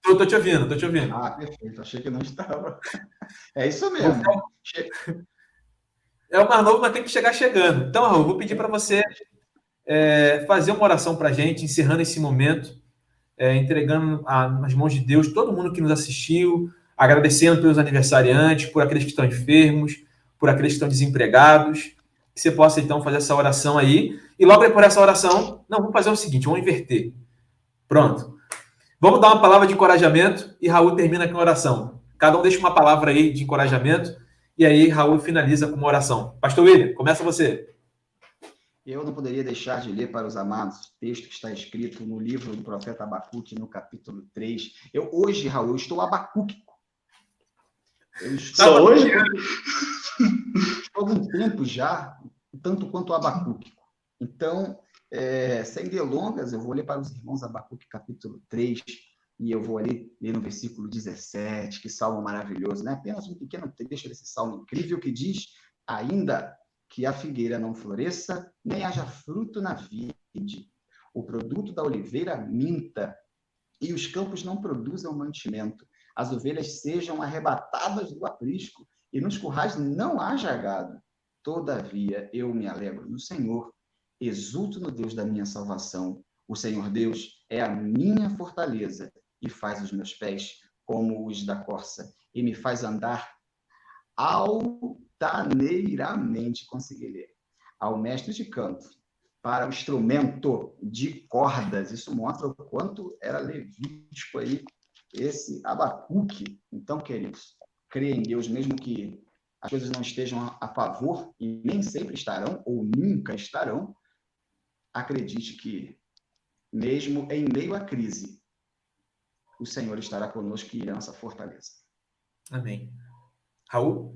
Estou te ouvindo, estou te ouvindo. Perfeito. Achei que não estava. É isso mesmo. É o mais novo, mas tem que chegar chegando. Então, Raul, vou pedir para você fazer uma oração para a gente, encerrando esse momento, entregando nas mãos de Deus todo mundo que nos assistiu, agradecendo pelos aniversariantes, por aqueles que estão enfermos, por aqueles que estão desempregados. Que você possa, então, fazer essa oração aí. E logo depois dessa oração, vamos fazer o seguinte, vamos inverter. Pronto. Vamos dar uma palavra de encorajamento e Raul termina com a oração. Cada um deixa uma palavra aí de encorajamento e aí Raul finaliza com uma oração. Pastor William, começa você. Eu não poderia deixar de ler para os amados o texto que está escrito no livro do profeta Abacuque, no capítulo 3. Hoje, Raul, eu estou abacúquico. Só hoje? Estou há algum tempo já, tanto quanto abacúquico. Então, sem delongas, eu vou ler para os irmãos Abacuque, capítulo 3, e eu vou ali ler no versículo 17, que salmo maravilhoso, né? Apenas um pequeno trecho desse salmo incrível que diz: ainda que a figueira não floresça, nem haja fruto na vide, o produto da oliveira minta, e os campos não produzam mantimento, as ovelhas sejam arrebatadas do aprisco, e nos currais não haja gado. Todavia eu me alegro no Senhor, exulto no Deus da minha salvação. O Senhor Deus é a minha fortaleza, e faz os meus pés como os da corça, e me faz andar altaneiramente, consegui ler, ao mestre de canto, para o instrumento de cordas. Isso mostra o quanto era levítico aí, esse Abacuque. Então, queridos, creia em Deus, mesmo que as coisas não estejam a favor, e nem sempre estarão, ou nunca estarão, acredite que, mesmo em meio à crise, o Senhor estará conosco e irá nossa fortaleza. Amém. Raul?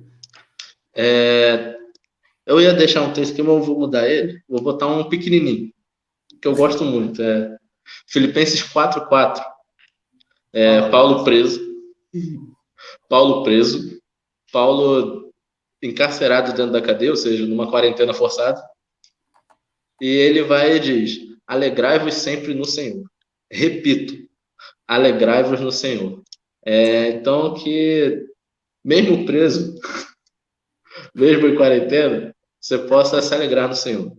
Eu ia deixar um texto aqui, mas eu vou mudar ele. Vou botar um pequenininho, que eu gosto muito. Filipenses 4:4. Paulo preso. Paulo encarcerado dentro da cadeia, ou seja, numa quarentena forçada. E ele vai e diz: alegrai-vos sempre no Senhor. Repito, alegrai-vos no Senhor. Então, que mesmo preso, mesmo em quarentena, você possa se alegrar no Senhor.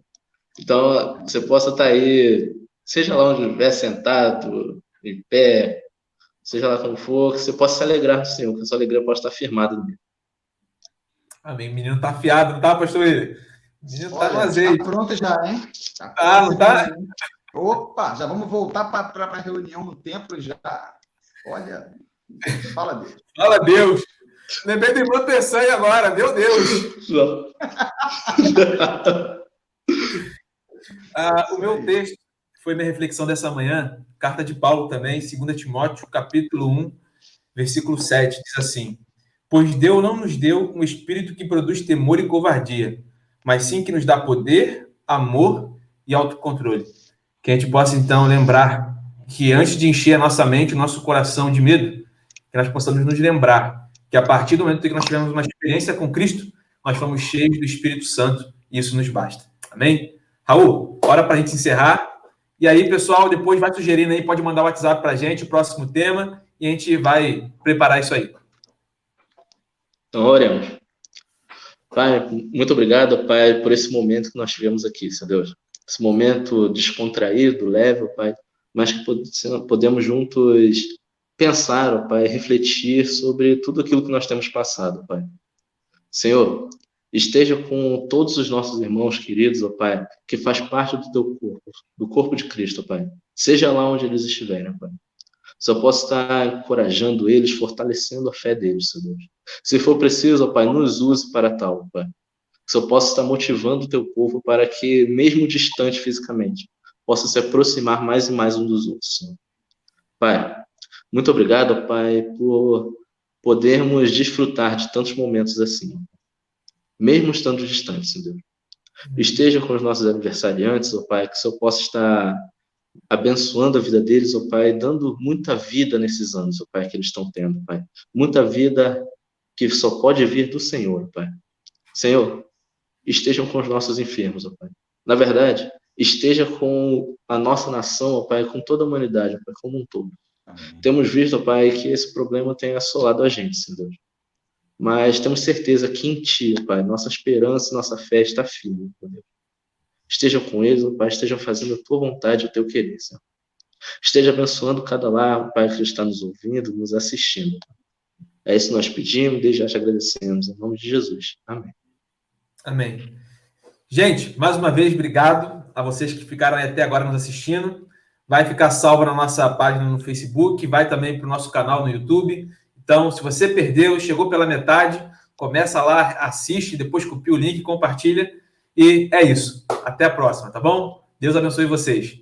Então, você possa estar aí, seja lá onde estiver, sentado, em pé, seja lá como for, que você possa se alegrar no Senhor, que a sua alegria possa estar firmada nele. Amém. O menino tá afiado, não tá, pastor William? O menino tá no azeite. Tá pronto já, hein? Não tá? Opa, já vamos voltar para a reunião no templo já. Olha, fala Deus. Fala Deus. Lembrei do irmão Tessanha agora, meu Deus. O meu texto foi minha reflexão dessa manhã, carta de Paulo também, 2 Timóteo, capítulo 1, versículo 7, diz assim: pois Deus não nos deu um espírito que produz temor e covardia, mas sim que nos dá poder, amor e autocontrole. Que a gente possa, então, lembrar que antes de encher a nossa mente, o nosso coração de medo, que nós possamos nos lembrar que a partir do momento que nós tivemos uma experiência com Cristo, nós fomos cheios do Espírito Santo e isso nos basta. Amém? Raul, hora para a gente encerrar. E aí, pessoal, depois vai sugerindo aí, pode mandar o WhatsApp para a gente, o próximo tema, e a gente vai preparar isso aí. Então, oremos. Pai, muito obrigado, Pai, por esse momento que nós tivemos aqui, Senhor Deus. Esse momento descontraído, leve, Pai, mas que podemos juntos pensar, Pai, refletir sobre tudo aquilo que nós temos passado, Pai. Senhor, esteja com todos os nossos irmãos queridos, Pai, que faz parte do teu corpo, do corpo de Cristo, Pai. Seja lá onde eles estiverem, Pai. Só posso estar encorajando eles, fortalecendo a fé deles, Senhor Deus. Se for preciso, Pai, nos use para tal, Pai. Só posso estar motivando o teu povo para que, mesmo distante fisicamente, possa se aproximar mais e mais um dos outros, Senhor. Pai, muito obrigado, Pai, por podermos desfrutar de tantos momentos assim, mesmo estando distantes, Senhor Deus. Esteja com os nossos aniversariantes, ó Pai, que só possa estar abençoando a vida deles, ó Pai, dando muita vida nesses anos, ó Pai, que eles estão tendo, Pai. Muita vida que só pode vir do Senhor, Pai. Senhor, estejam com os nossos enfermos, ó Pai. Na verdade, esteja com a nossa nação, ó Pai, com toda a humanidade, ó Pai, como um todo. Amém. Temos visto, ó Pai, que esse problema tem assolado a gente, Senhor Deus. mas temos certeza que em Ti, Pai, nossa esperança, nossa fé está firme, Deus. Esteja com eles, Pai, esteja fazendo a Tua vontade e o Teu querer, Senhor. Esteja abençoando cada lar, Pai, que está nos ouvindo, nos assistindo. É isso que nós pedimos, desde já te agradecemos. Em nome de Jesus. Amém. Amém. Gente, mais uma vez, obrigado a vocês que ficaram aí até agora nos assistindo. Vai ficar salvo na nossa página no Facebook, vai também para o nosso canal no YouTube. Então, se você perdeu, chegou pela metade, começa lá, assiste, depois copia o link, compartilha. E é isso. Até a próxima, tá bom? Deus abençoe vocês.